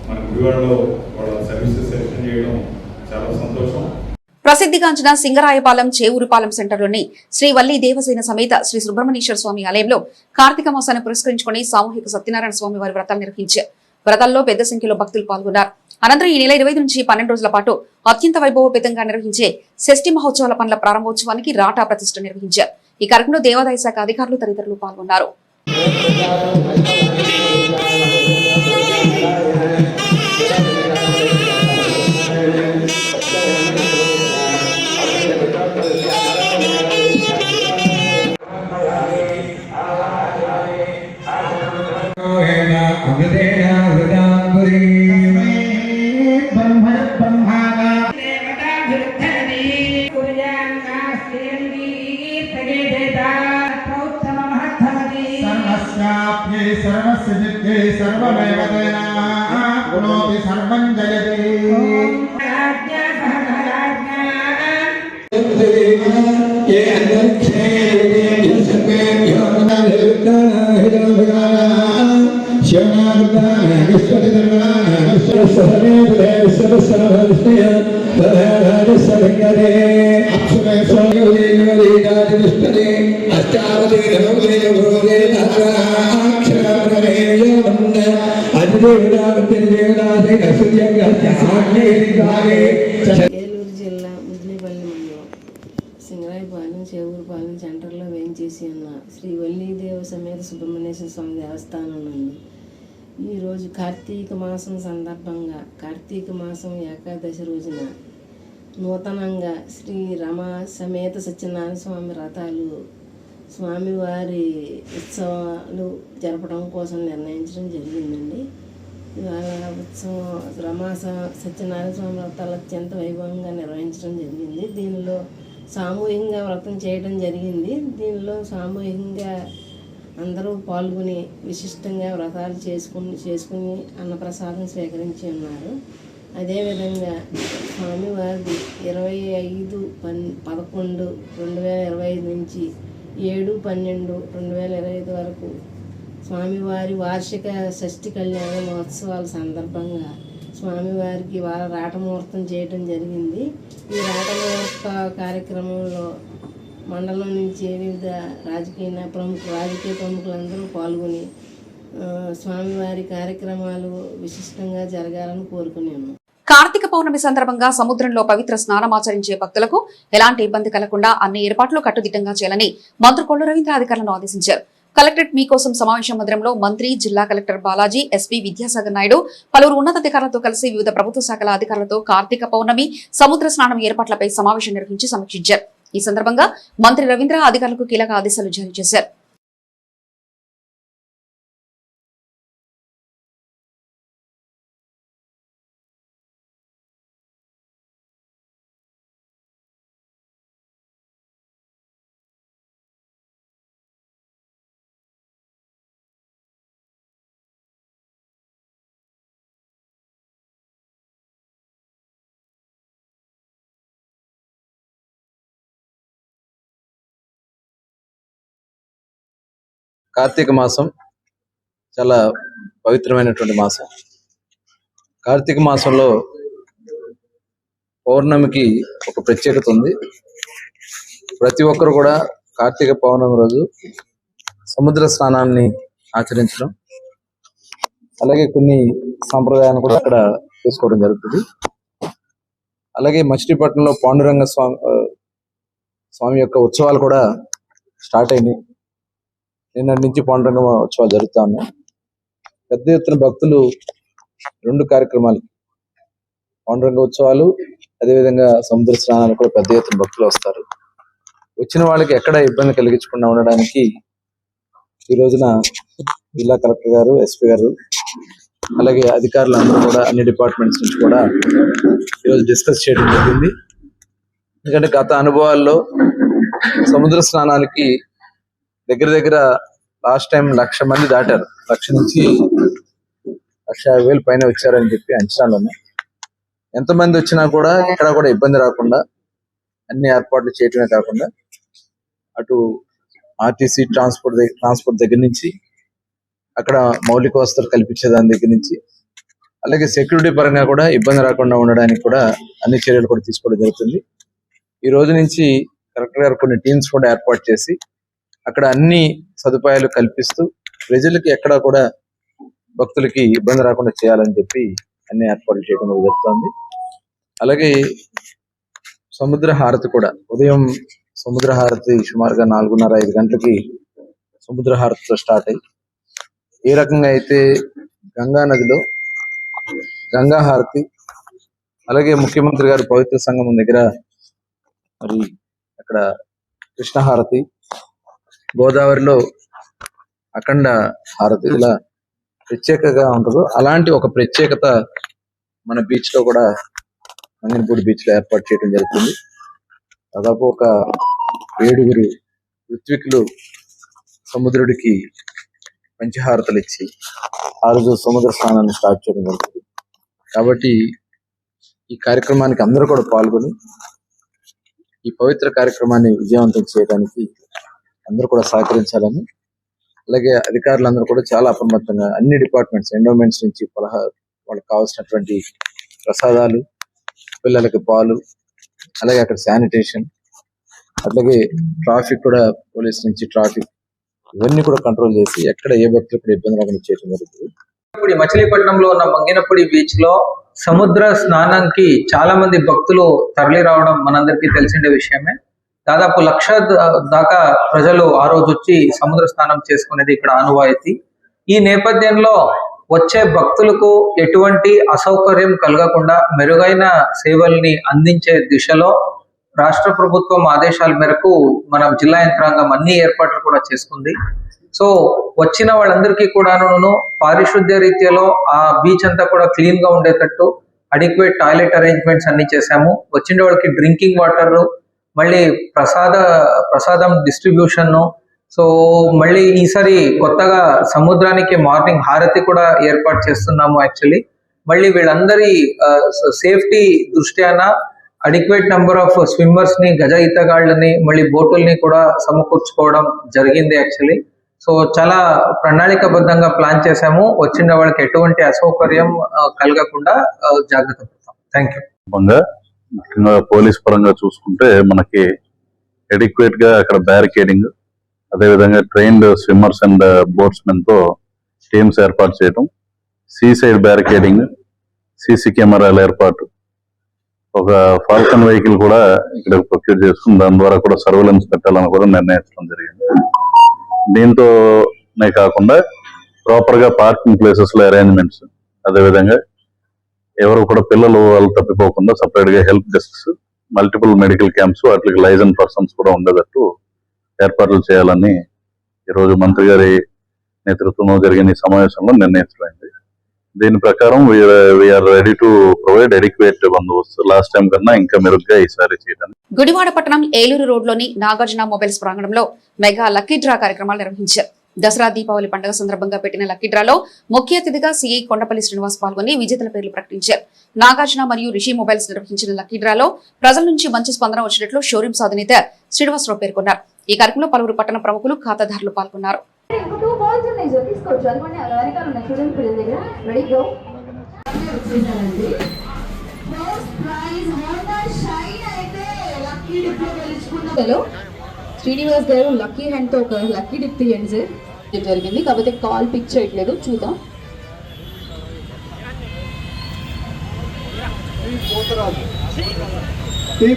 S6: మన గుడివాడలో వాళ్ళ సర్వీసెస్ సెలెక్షన్ చేయడం చాలా సంతోషం.
S1: ప్రసిద్ధిగాంచిన సింగరాయపాలెం చేవూరుపాలెం సెంటర్లోని శ్రీ వల్లి దేవసేన సమేత శ్రీ సుబ్రహ్మణ్యేశ్వర స్వామి ఆలయంలో కార్తీక మాసాన్ని పురస్కరించుకుని సామూహిక సత్యనారాయణ స్వామి వారి వ్రతాలు నిర్వహించారు. వ్రతాల్లో పెద్ద సంఖ్యలో భక్తులు పాల్గొన్నారు. అనంతరం ఈ నెల 25 నుంచి 12 రోజుల పాటు అత్యంత వైభవపేతంగా నిర్వహించే షష్ఠి మహోత్సవాల పనుల ప్రారంభోత్సవానికి రాటా ప్రతిష్ఠ నిర్వహించారు. ఈ కార్యక్రమంలో దేవాదాయ శాఖ అధికారులు తదితరులు పాల్గొన్నారు.
S9: सर्वमेव तेनाप्नोति सर्वं जयति
S10: ఏలూరు జిల్లా ముద్దినేపల్లి మండలం సింగరాయపాలెం చేవూరుపాలెం సెంటర్లో వేయించేసి ఉన్న శ్రీ వల్లీదేవ సమేత సుబ్రహ్మణ్యేశ్వర స్వామి దేవస్థానం నందు ఈరోజు కార్తీక మాసం సందర్భంగా కార్తీక మాసం ఏకాదశి రోజున నూతనంగా శ్రీ రమా సమేత సత్యనారాయణ స్వామి వ్రతాలు స్వామివారి ఉత్సవాలు జరపడం కోసం నిర్ణయించడం జరిగిందండి. ఇవాళ ఉత్సవం సత్యనారాయణ స్వామి వ్రతాలు అత్యంత వైభవంగా నిర్వహించడం జరిగింది. దీనిలో సామూహికంగా వ్రతం చేయడం జరిగింది. దీనిలో సామూహికంగా అందరూ పాల్గొని విశిష్టంగా వ్రతాలు చేసుకుని అన్నప్రసాదం స్వీకరించి ఉన్నారు. అదేవిధంగా స్వామివారి 25/11/2025 నుంచి 7/12/2025 వరకు స్వామివారి వార్షిక షష్ఠి కళ్యాణ మహోత్సవాల సందర్భంగా స్వామివారికి వార రాటముహూర్తం చేయడం జరిగింది. ఈ రాటముహూర్త కార్యక్రమంలో మండలం నుంచి వివిధ రాజకీయ ప్రముఖులందరూ పాల్గొని స్వామివారి కార్యక్రమాలు విశిష్టంగా జరగాలని కోరుకున్నాను.
S1: కార్తీక పౌర్ణమి సందర్భంగా సముద్రంలో పవిత్ర స్నానమాచరించే భక్తులకు ఎలాంటి ఇబ్బంది కలగకుండా అన్ని ఏర్పాట్లు కట్టుదిట్టంగా చేయాలని మంత్రి కొల్లు రవీంద్ర అధికారులను ఆదేశించారు. కలెక్టరేట్ మీకోసం సమావేశం మందిరంలో మంత్రి, జిల్లా కలెక్టర్ బాలాజీ, ఎస్పీ విద్యాసాగర్ నాయుడు, పలువురు ఉన్నతాధికారులతో కలిసి వివిధ ప్రభుత్వ శాఖల అధికారులతో కార్తీక పౌర్ణమి సముద్ర స్నానం ఏర్పాట్లపై సమావేశం నిర్వహించి సమీక్షించారు. ఈ సందర్భంగా మంత్రి రవీంద్ర అధికారులకు కీలక ఆదేశాలు జారీ చేశారు.
S11: కార్తీక మాసం చాలా పవిత్రమైనటువంటి మాసం. కార్తీక మాసంలో పౌర్ణమికి ఒక ప్రత్యేకత ఉంది. ప్రతి ఒక్కరు కూడా కార్తీక పౌర్ణమి రోజు సముద్ర స్నానాన్ని ఆచరించడం, అలాగే కొన్ని సాంప్రదాయాలను కూడా అక్కడ చేసుకోవడం జరుగుతుంది. అలాగే మచిలీపట్నంలో పాండురంగ స్వామి యొక్క ఉత్సవాలు కూడా స్టార్ట్ అయినాయి. నిన్నటి నుంచి పాండురంగ ఉత్సవాలు జరుగుతా ఉన్నాయి. పెద్ద ఎత్తున భక్తులు 2 కార్యక్రమాలు, పాండురంగ ఉత్సవాలు, అదేవిధంగా సముద్ర స్నానాలు కూడా పెద్ద ఎత్తున భక్తులు వస్తారు. వచ్చిన వాళ్ళకి ఎక్కడ ఇబ్బంది కలిగించకుండా ఉండడానికి ఈ రోజున జిల్లా కలెక్టర్ గారు, ఎస్పీ గారు, అలాగే అధికారులు అందరూ కూడా అన్ని డిపార్ట్మెంట్స్ నుంచి కూడా ఈరోజు డిస్కస్ చేయడం జరిగింది. ఎందుకంటే గత అనుభవాల్లో సముద్ర స్నానాలకి దగ్గర లాస్ట్ టైం 1,00,000 మంది దాటారు. 1,00,000 నుంచి 1,50,000 పైన వచ్చారని చెప్పి అంచనాలు ఉన్నాయి. ఎంతమంది వచ్చినా కూడా ఎక్కడ కూడా ఇబ్బంది రాకుండా అన్ని ఏర్పాట్లు చేయటమే కాకుండా అటు ఆర్టీసీ ట్రాన్స్పోర్ట్ దగ్గర నుంచి అక్కడ మౌలిక వసతులు కల్పించే దాని దగ్గర నుంచి అలాగే సెక్యూరిటీ పరంగా కూడా ఇబ్బంది రాకుండా ఉండడానికి కూడా అన్ని చర్యలు కూడా తీసుకోవడం జరుగుతుంది. ఈ రోజు నుంచి కలెక్టర్ గారు కొన్ని టీమ్స్ కూడా ఏర్పాటు చేసి అక్కడ అన్ని సదుపాయాలు కల్పిస్తూ ప్రజలకి ఎక్కడా కూడా భక్తులకి ఇబ్బంది రాకుండా చేయాలని చెప్పి అన్ని ఏర్పాట్లు చేయడం జరుగుతుంది. అలాగే సముద్ర హారతి కూడా ఉదయం సముద్ర హారతి సుమారుగా 4:30-5 గంటలకి సముద్ర హారతితో స్టార్ట్ అయ్యి ఏ రకంగా అయితే గంగా నదిలో గంగా హారతి, అలాగే ముఖ్యమంత్రి గారు పవిత్ర సంగమం దగ్గర మరి అక్కడ కృష్ణ హారతి, గోదావరిలో అఖండ హారతి ఇలా ప్రత్యేకగా ఉంటుందో అలాంటి ఒక ప్రత్యేకత మన బీచ్ లో కూడా మంగనపూడి బీచ్ లో ఏర్పాటు చేయడం జరుగుతుంది. దాదాపు ఒక 7 ఋత్వికులు సముద్రుడికి పంచహారతలు ఇచ్చి ఆ రోజు సముద్ర స్నానాన్ని స్టార్ట్ చేయడం జరుగుతుంది. కాబట్టి ఈ కార్యక్రమానికి అందరూ కూడా పాల్గొని ఈ పవిత్ర కార్యక్రమాన్ని విజయవంతం చేయడానికి అందరూ కూడా సహకరించాలని, అలాగే అధికారులందరూ కూడా చాలా అప్రమత్తంగా అన్ని డిపార్ట్మెంట్స్ ఎండోమెంట్స్ నుంచి వాళ్ళకి కావాల్సినటువంటి ప్రసాదాలు, పిల్లలకి పాలు, అలాగే అక్కడ శానిటేషన్, అట్లాగే ట్రాఫిక్ కూడా పోలీస్ నుంచి ట్రాఫిక్ ఇవన్నీ కూడా కంట్రోల్ చేసి ఎక్కడ ఏ భక్తులు కూడా ఇబ్బంది రాకుండా చేయడం జరుగుతుంది.
S12: ఇప్పుడు మచిలీపట్నంలో ఉన్న మంగినపూడి బీచ్ లో సముద్ర స్నానానికి చాలా మంది భక్తులు తరలి రావడం మనందరికీ తెలిసిన విషయమే. దాదాపు 1,00,000 దాకా ప్రజలు ఆ రోజు వచ్చి సముద్ర స్నానం చేసుకునేది ఇక్కడ ఆనవాయితీ. ఈ నేపథ్యంలో వచ్చే భక్తులకు ఎటువంటి అసౌకర్యం కలగకుండా మెరుగైన సేవల్ని అందించే దిశలో రాష్ట్ర ప్రభుత్వం ఆదేశాల మేరకు మన జిల్లా యంత్రాంగం అన్ని ఏర్పాట్లు కూడా చేసుకుంది. సో వచ్చిన వాళ్ళందరికీ కూడాను పారిశుద్ధ్య రీత్యాలో ఆ బీచ్ అంతా కూడా క్లీన్ గా ఉండేటట్టు అడిక్వేట్ టాయిలెట్ అరేంజ్మెంట్స్ అన్ని చేశాము. వచ్చిన వాళ్ళకి డ్రింకింగ్ వాటర్, మళ్ళీ ప్రసాదం డిస్ట్రిబ్యూషన్. సో మళ్ళీ ఈసారి కొత్తగా సముద్రానికి మార్నింగ్ హారతి కూడా ఏర్పాటు చేస్తున్నాము. యాక్చువల్లీ మళ్ళీ వీళ్ళందరి సేఫ్టీ దృష్ట్యాన అడిక్వేట్ నెంబర్ ఆఫ్ స్విమ్మర్స్ ని, గజ ఈతగాళ్ళని, మళ్ళీ బోటుల్ని కూడా సమకూర్చుకోవడం జరిగింది యాక్చువల్లీ. సో చాలా ప్రణాళికబద్ధంగా ప్లాన్ చేశాము. వచ్చిన వాళ్ళకి ఎటువంటి అసౌకర్యం కలగకుండా జాగ్రత్త పడతాం. Thank you.
S13: ముఖ్యంగా పోలీస్ పరంగా చూసుకుంటే మనకి ఎడిక్వేట్ గా అక్కడ బ్యారికేడింగ్, అదేవిధంగా ట్రైన్డ్ స్విమ్మర్స్ అండ్ బోట్స్మెన్ తో టీమ్స్ ఏర్పాటు చేయడం, సీ సైడ్ బ్యారికేడింగ్, సీసీ కెమెరాల ఏర్పాటు, ఒక ఫాల్కన్ వెహికల్ కూడా ఇక్కడ ప్రొక్యూర్ చేసుకుని దాని ద్వారా కూడా సర్వేలెన్స్ పెట్టాలని కూడా నిర్ణయించడం జరిగింది. దీంతోనే కాకుండా ప్రాపర్ గా పార్కింగ్ ప్లేసెస్ లో అరేంజ్మెంట్స్, అదేవిధంగా ఎవరు కూడా పిల్లలు వాళ్ళు తప్పిపోకుండా సపరేట్ గా help desks, multiple medical camps, వాటికి లైసెన్స్ పర్సన్స్ కూడా ఉండేటట్టు ఏర్పాట్లు చేయాలని ఈరోజు మంత్రి గారి నేతృత్వంలో జరిగిన ఈ సమావేశంలో నిర్ణయించబడింది. దీని ప్రకారం we are ready to provide adequate బందోబస్తు లాస్ట్ టైం కన్నా ఇంకా మెరుగ్గా ఈసారి చేయడానికి.
S1: గుడివాడ పట్టణం ఏలూరు రోడ్లోని నాగార్జున మొబైల్స్ ప్రాంగణంలో మెగా లక్కీ డ్రా కార్యక్రమాలు నిర్వహించారు. దసరా దీపావళి పండుగ సందర్భంగా పెట్టిన లక్కీ డ్రాలో ముఖ్య అతిథిగా సీఐ కొండపల్లి శ్రీనివాస్ పాల్గొని విజేతల పేర్లు ప్రకటించారు. నాగార్జున మరియు రిషి మొబైల్స్ నిర్వహించిన లక్కీ డ్రాలో ప్రజల నుంచి మంచి స్పందన వచ్చినట్లు షోరూమ్స్ అధినేత శ్రీనివాసరావు పేర్కొన్నారు. ఈ కార్యక్రమంలో పలువురు పట్టణ ప్రముఖులు, ఖాతాదారులు పాల్గొన్నారు.
S14: శ్రీనివాస్ గారు లక్కీ హ్యాండ్ తో ఒక లక్కీ డిప్ తీయండి సార్. జరిగింది కాకపోతే కాల్ పిక్ చేయట్లేదు, చూద్దాం.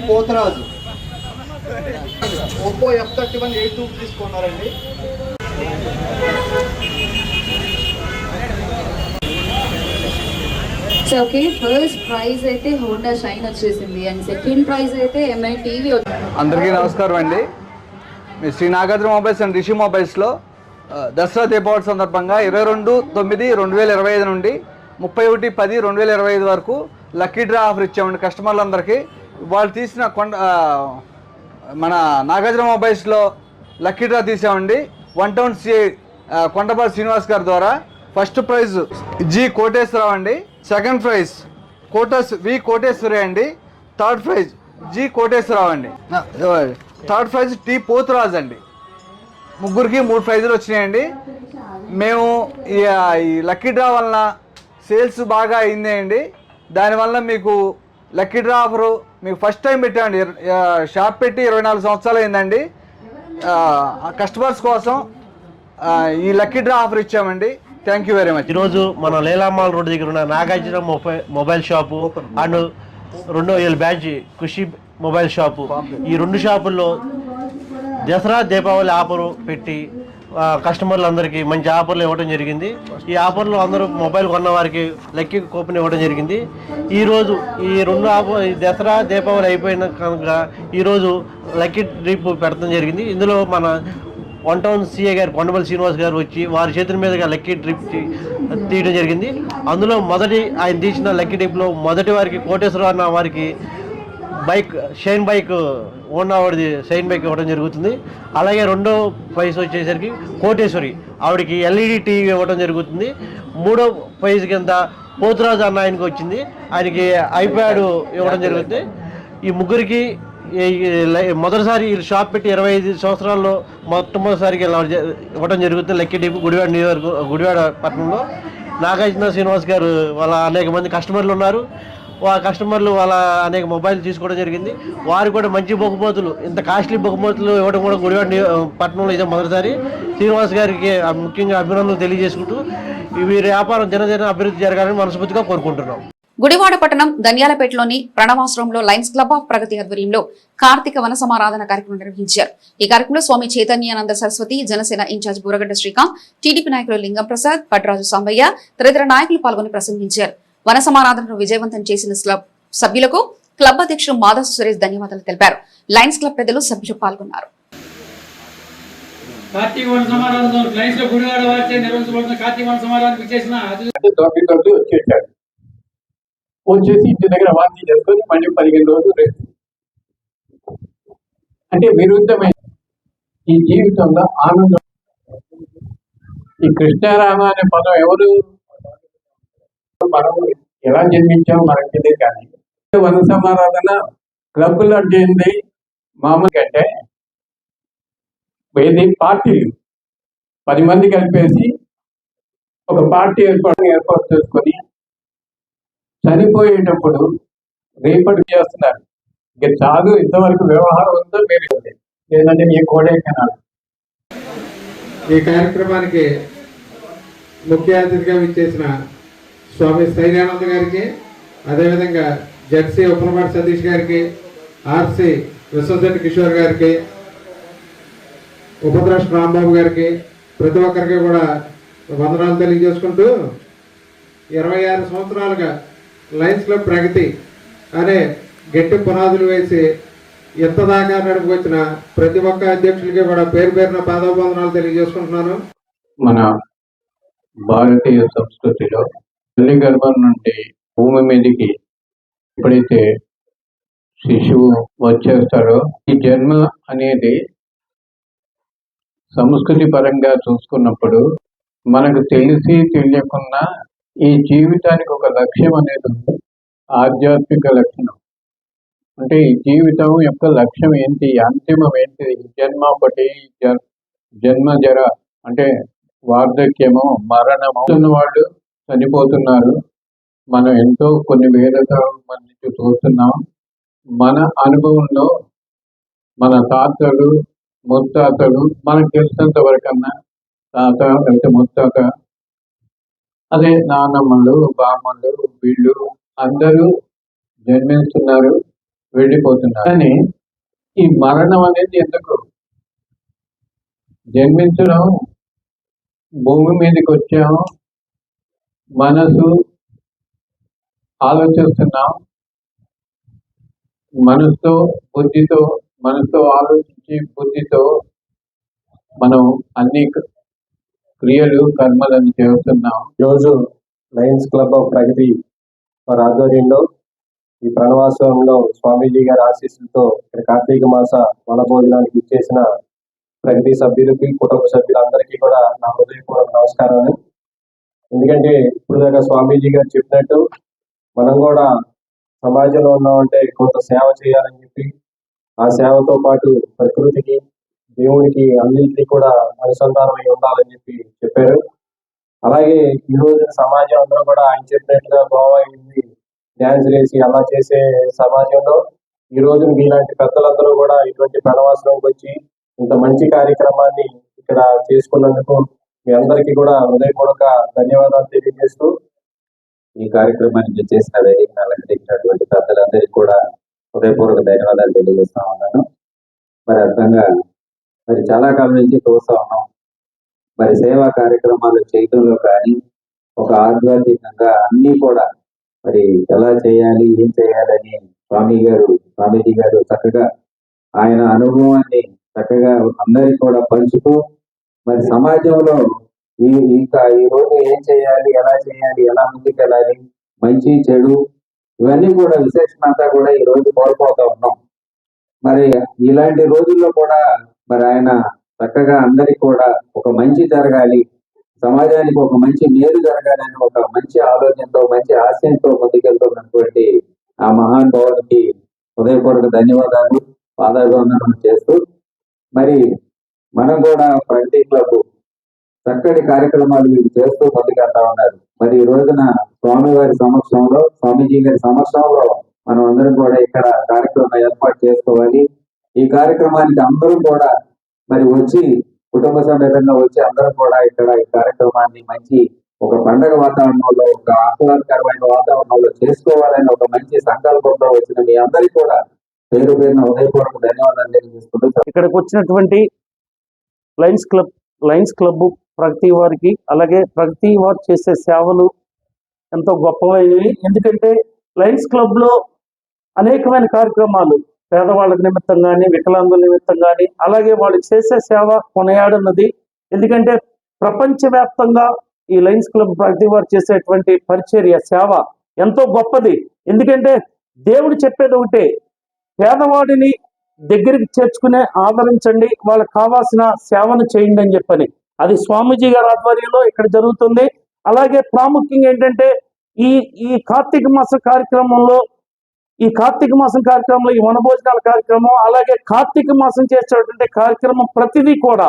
S5: పోతరాజు ఒప్పో F31 8 తీసుకున్నారండి.
S14: సో ఓకే, ఫస్ట్ ప్రైజ్ అయితే హోండా షైన్ వచ్చేసింది అండ్ సెకండ్ ప్రైజ్ అయితే MI టీవీ.
S5: అందరికీ నమస్కారం అండి. మీ శ్రీ నాగార్జున మొబైల్స్ అండ్ రిషి మొబైల్స్లో దసరా దీపావళి సందర్భంగా 22/2/2025 నుండి 31/10/2025 వరకు లక్కీ డ్రా ఆఫర్ ఇచ్చామండి కస్టమర్లందరికీ. వాళ్ళు తీసిన మన నాగార్జున మొబైల్స్లో లక్కీ డ్రా తీసామండి. 1 టౌన్ సిఐ కొండపల్లి శ్రీనివాస్ గారి ద్వారా. ఫస్ట్ ప్రైజ్ జి కోటేశ్వరరావు అండి, సెకండ్ ప్రైజ్ వి కోటేశ్వరి అండి, థర్డ్ ప్రైజ్ జి కోటేశ్వరరావు అండి, థర్డ్ ప్రైజ్ టి పోతురాజ్ అండి. ముగ్గురికి 3 ప్రైజులు వచ్చినాయండి. మేము ఈ లక్కీ డ్రా వలన సేల్స్ బాగా అయింది అండి. దానివల్ల మీకు లక్కీ డ్రా ఆఫరు మీకు ఫస్ట్ టైం పెట్టామండి. షాప్ పెట్టి 24 సంవత్సరాలు అయిందండి. కస్టమర్స్ కోసం ఈ లక్కీ డ్రా ఆఫర్ ఇచ్చామండి. Thank you very much.
S15: ఈరోజు మన లీలామాల్ రోడ్ దగ్గర ఉన్న నాగార్జున మొబైల్ షాపు అండ్ 2వ బ్యాచ్ ఖుషి మొబైల్ షాపు, ఈ 2 షాపుల్లో దసరా దీపావళి ఆఫరు పెట్టి కస్టమర్లందరికీ మంచి ఆఫర్లు ఇవ్వడం జరిగింది. ఈ ఆఫర్లో అందరూ మొబైల్ కొన్న వారికి లక్కీ కూపన్ ఇవ్వడం జరిగింది. ఈరోజు ఈ 2 ఆఫర్ దసరా దీపావళి అయిపోయిన కనుక ఈరోజు లక్కీ డ్రిప్ పెడతాం జరిగింది. ఇందులో మన 1 టౌన్ సిఏ గారు కొండపల్లి శ్రీనివాస్ గారు వచ్చి వారి చేతుల మీదుగా లక్కీ డ్రిప్ తీయడం జరిగింది. అందులో ఆయన తీసిన లక్కీ డ్రిప్లో మొదటి వారికి కోటేశ్వర అన్న వారికి bike shine bike own shine bike ఇవ్వడం జరుగుతుంది. అలాగే 2వ ప్రైజ్ వచ్చేసరికి కోటేశ్వరి ఆవిడకి ఎల్ఈడి టీవీ ఇవ్వడం జరుగుతుంది. 3వ ప్రైజ్ కింద పోతురాజు అన్న ఆయనకి వచ్చింది, ఆయనకి ఐప్యాడ్ ఇవ్వడం జరుగుతుంది. ఈ ముగ్గురికి మొదటిసారి ఈ షాప్ పెట్టి 25 సంవత్సరాల్లో మొట్టమొదటిసారిగా ఇవ్వడం జరుగుతుంది. లక్కీ డ్రిప్ గుడివాడ పట్టణంలో నాగార్జున శ్రీనివాస్ గారు వాళ్ళ అనేక మంది కస్టమర్లు ఉన్నారు. కస్టమర్లు వాళ్ళ అనేక మొబైల్ తీసుకోవడం జరిగింది. వారు కూడా మంచి బహుమతులు, ఇంత కాస్ట్లీ బహుమతులు ఇవ్వడం కూడా గుడివాడ పట్టణంలో ఇదే మొదటిసారి. శ్రీనివాస్ గారికి ముఖ్యంగా అభినందనలు తెలియజేసుకుంటూ వీరి వ్యాపారం దినదిన అభివృద్ధి జరగాలని మనస్ఫూర్తిగా కోరుకుంటున్నాం.
S1: గుడివాడ పట్టణం ధన్యాలపేటలోని ప్రణవాశ్రమంలో లయన్స్ క్లబ్ ఆఫ్ ప్రగతి ఆధ్వర్యంలో కార్తీక వన సమారాధన కార్యక్రమం నిర్వహించారు. ఈ కార్యక్రమంలో స్వామి చైతన్యానంద సరస్వతి, జనసేన ఇన్ఛార్జ్ బూరగడ్డ శ్రీకాంత్, టీడీపీ నాయకులు లింగం ప్రసాద్, పట్రాజు సాంబయ్య తదితర నాయకులు పాల్గొని ప్రసంగించారు. వన సమారాధనను విజయవంతం చేసిన సభ్యులకు క్లబ్ అధ్యక్షుడు మాధవ్ సురేష్ ధన్యవాదాలు తెలిపారు. లయన్స్ క్లబ్ పెద్దలు సభ్యులు పాల్గొన్నారు.
S16: కార్తీక వన సమారాధన లయన్స్ లో గుడివాడ వారిచే నిర్వహించబడుతున్న కార్తీక వన సమారాధనకు చేసిన
S17: వచ్చేసి ఇంటి దగ్గర వాంతి చేసుకొని మళ్ళీ 15 రోజులు రెస్ట్. అంటే విరుద్ధమైన ఈ జీవితంలో ఆనందం. ఈ కృష్ణారామ అనే పదం ఎవరు మనం ఎలా జన్మించామో మనకు తెలియదు. కానీ వన సమారాధన క్లబ్బులు అంటే ఏంటి? మామూలుగా అంటే ఏది పార్టీలు 10 మంది కలిపేసి ఒక పార్టీ ఏర్పాటు చేసుకొని చనిపోయేటప్పుడు రేపటి చేస్తున్నారు. ఇక చాలు, ఇంతవరకు వ్యవహారం ఉందో మీరు లేదంటే మీ కోడైకెనాల్.
S9: ఈ కార్యక్రమానికి ముఖ్య అతిథిగా విచ్చేసిన స్వామి స్థైర్యానంద గారికి, అదేవిధంగా జెడ్సీ ఉపనపాటి సతీష్ గారికి, ఆర్సి విశ్వశెట్టి కిషోర్ గారికి, ఉపద్రాష్ట్ర రాంబాబు గారికి, ప్రతి ఒక్కరికి కూడా వందనాలు తెలియజేసుకుంటూ 26 సంవత్సరాలుగా లయన్స్ క్లబ్ ప్రగతి అనే గట్టి పునాదులు వేసి ఎంత దాకా నడుపుకొచ్చిన ప్రతి ఒక్క అధ్యక్షులకి కూడా పేరు పేరున పాదాభివందనాలు తెలియజేసుకుంటున్నాను.
S17: మన భారతీయ సంస్కృతిలో తల్లి గర్భం నుండి భూమి మీదకి ఎప్పుడైతే శిశువు వచ్చేస్తాడో, ఈ జన్మ అనేది సంస్కృతి పరంగా చూసుకున్నప్పుడు మనకు తెలిసి తెలియకుండా ఈ జీవితానికి ఒక లక్ష్యం అనేది ఉంది. ఆధ్యాత్మిక లక్షణం అంటే ఈ జీవితం యొక్క లక్ష్యం ఏంటి, అంతిమం ఏంటి? జన్మ ఒకటి, జన్మ జర అంటే వార్ధక్యము, మరణము. వాళ్ళు చనిపోతున్నారు. మనం ఎంతో కొన్ని వేల మంది చూస్తున్నాం. మన అనుభవంలో మన తాతలు ముత్తాతలు, మనకు తెలిసినంత వరకన్నా తాత లేకపోతే ముత్తాత, అదే నాన్నమ్మలు బామ్మలు, వీళ్ళు అందరూ జన్మిస్తున్నారు, వెళ్ళిపోతున్నారు. కానీ ఈ మరణం అనేది ఎందుకు? జన్మించడం, భూమి మీదకి వచ్చాము, మనసు ఆలోచిస్తున్నాం, మనసుతో ఆలోచించి బుద్ధితో మనం అన్ని క్రియలు కర్మలను చేస్తున్నాం.
S3: ఈరోజు లయన్స్ క్లబ్ ఆఫ్ ప్రగతి వారి ఆధ్వర్యంలో ఈ ప్రణవాశ్రమంలో స్వామీజీ గారి ఆశీస్సులతో ఇక్కడ కార్తీక మాస వన భోజనానికి ఇచ్చేసిన ప్రగతి సభ్యులకి, కుటుంబ సభ్యులందరికీ కూడా నా హృదయపూర్వక నమస్కారాలు. ఎందుకంటే ఇప్పుడు దాకా స్వామీజీ గారు చెప్పినట్టు మనం కూడా సమాజంలో ఉన్నామంటే కొంత సేవ చేయాలని చెప్పి, ఆ సేవతో పాటు ప్రకృతికి, దేవునికి అన్నింటినీ కూడా అనుసంధానమై ఉండాలని చెప్పారు. అలాగే ఈ రోజు సమాజం అందరూ కూడా ఆయన చెప్పినట్టుగా గోవా వెళ్ళి
S17: డ్యాన్స్ వేసి అలా చేసే సమాజంలో ఈ రోజు మీలాంటి పెద్దలందరూ కూడా ఇటువంటి ప్రణవాసనంకి వచ్చి ఇంత మంచి కార్యక్రమాన్ని ఇక్కడ చేసుకున్నందుకు మీ అందరికీ కూడా హృదయపూర్వక ధన్యవాదాలు తెలియజేస్తూ ఈ కార్యక్రమాన్ని చేసిన వేదికను అలంకరించినటువంటి పెద్దలందరికీ కూడా హృదయపూర్వక ధన్యవాదాలు తెలియజేస్తా ఉన్నాను. మరి అర్థంగా మరి చాలా కాలం నుంచి చూస్తా ఉన్నాం. మరి సేవా కార్యక్రమాలు చేయడంలో కానీ ఒక ఆధ్యాత్మికంగా అన్ని కూడా మరి ఎలా చేయాలి, ఏం చేయాలని స్వామీజీ గారు చక్కగా ఆయన అనుభవాన్ని చక్కగా అందరికీ కూడా పంచుతూ మరి సమాజంలో ఇంకా ఈ రోజు ఏం చేయాలి, ఎలా ముందుకెళ్ళాలి, మంచి చెడు ఇవన్నీ కూడా విశేషం అంతా కూడా ఈ రోజు కోల్పోతా ఉన్నాం. మరి ఇలాంటి రోజుల్లో కూడా మరి ఆయన చక్కగా అందరికి కూడా ఒక మంచి జరగాలి, సమాజానికి ఒక మంచి మేలు జరగాలని ఒక మంచి ఆలోచనతో మంచి ఆశయంతో ముందుకెళ్తున్నటువంటి ఆ మహానుభావుడికి హృదయపూర్వక ధన్యవాదాలు, పాదాభివందనం చేస్తూ మరి మనం కూడా ప్రగతి క్లబ్ చక్కటి కార్యక్రమాలు వీళ్ళు చేస్తూ ముందుకెళ్తా ఉన్నారు. మరి ఈ రోజున స్వామివారి సమక్షంలో, స్వామీజీ గారి సమక్షంలో మనం అందరం కూడా ఇక్కడ కార్యక్రమం ఏర్పాటు చేసుకోవాలి. ఈ కార్యక్రమానికి అందరూ కూడా మరి వచ్చి కుటుంబ సమేతంగా వచ్చి అందరం కూడా ఇక్కడ ఈ కార్యక్రమాన్ని మంచి ఒక పండగ వాతావరణంలో, ఒక ఆహ్లాదకరమైన వాతావరణంలో చేసుకోవాలని ఒక మంచి సంకల్పంతో వచ్చిన మీ అందరికీ కూడా పేరు పేరున హృదయపూర్వక ధన్యవాదాలు తెలియజేసుకుంటూ
S2: ఇక్కడికి వచ్చినటువంటి లయన్స్ క్లబ్ ప్రగతి వారికి, అలాగే ప్రగతి వారు చేసే సేవలు ఎంతో గొప్పవైనవి. ఎందుకంటే లయన్స్ క్లబ్ లో అనేకమైన కార్యక్రమాలు పేదవాళ్ళ నిమిత్తం కానీ, వికలాంగుల నిమిత్తం కానీ, అలాగే వాళ్ళు చేసే సేవ కొనయాడున్నది. ఎందుకంటే ప్రపంచవ్యాప్తంగా ఈ లయన్స్ క్లబ్ ప్రగతి వారు చేసేటువంటి పరిచర్య సేవ ఎంతో గొప్పది. ఎందుకంటే దేవుడు చెప్పేది ఒకటే, పేదవాడిని దగ్గరికి చేర్చుకునే ఆదరించండి, వాళ్ళకి కావాల్సిన సేవను చేయండి అని చెప్పని. అది స్వామీజీ గారి ఆధ్వర్యంలో ఇక్కడ జరుగుతుంది. అలాగే ప్రాముఖ్యంగా ఏంటంటే ఈ కార్తీక మాసం కార్యక్రమంలో ఈ వనభోజనాల కార్యక్రమం, అలాగే కార్తీక మాసం చేసేటువంటి కార్యక్రమం ప్రతిదీ కూడా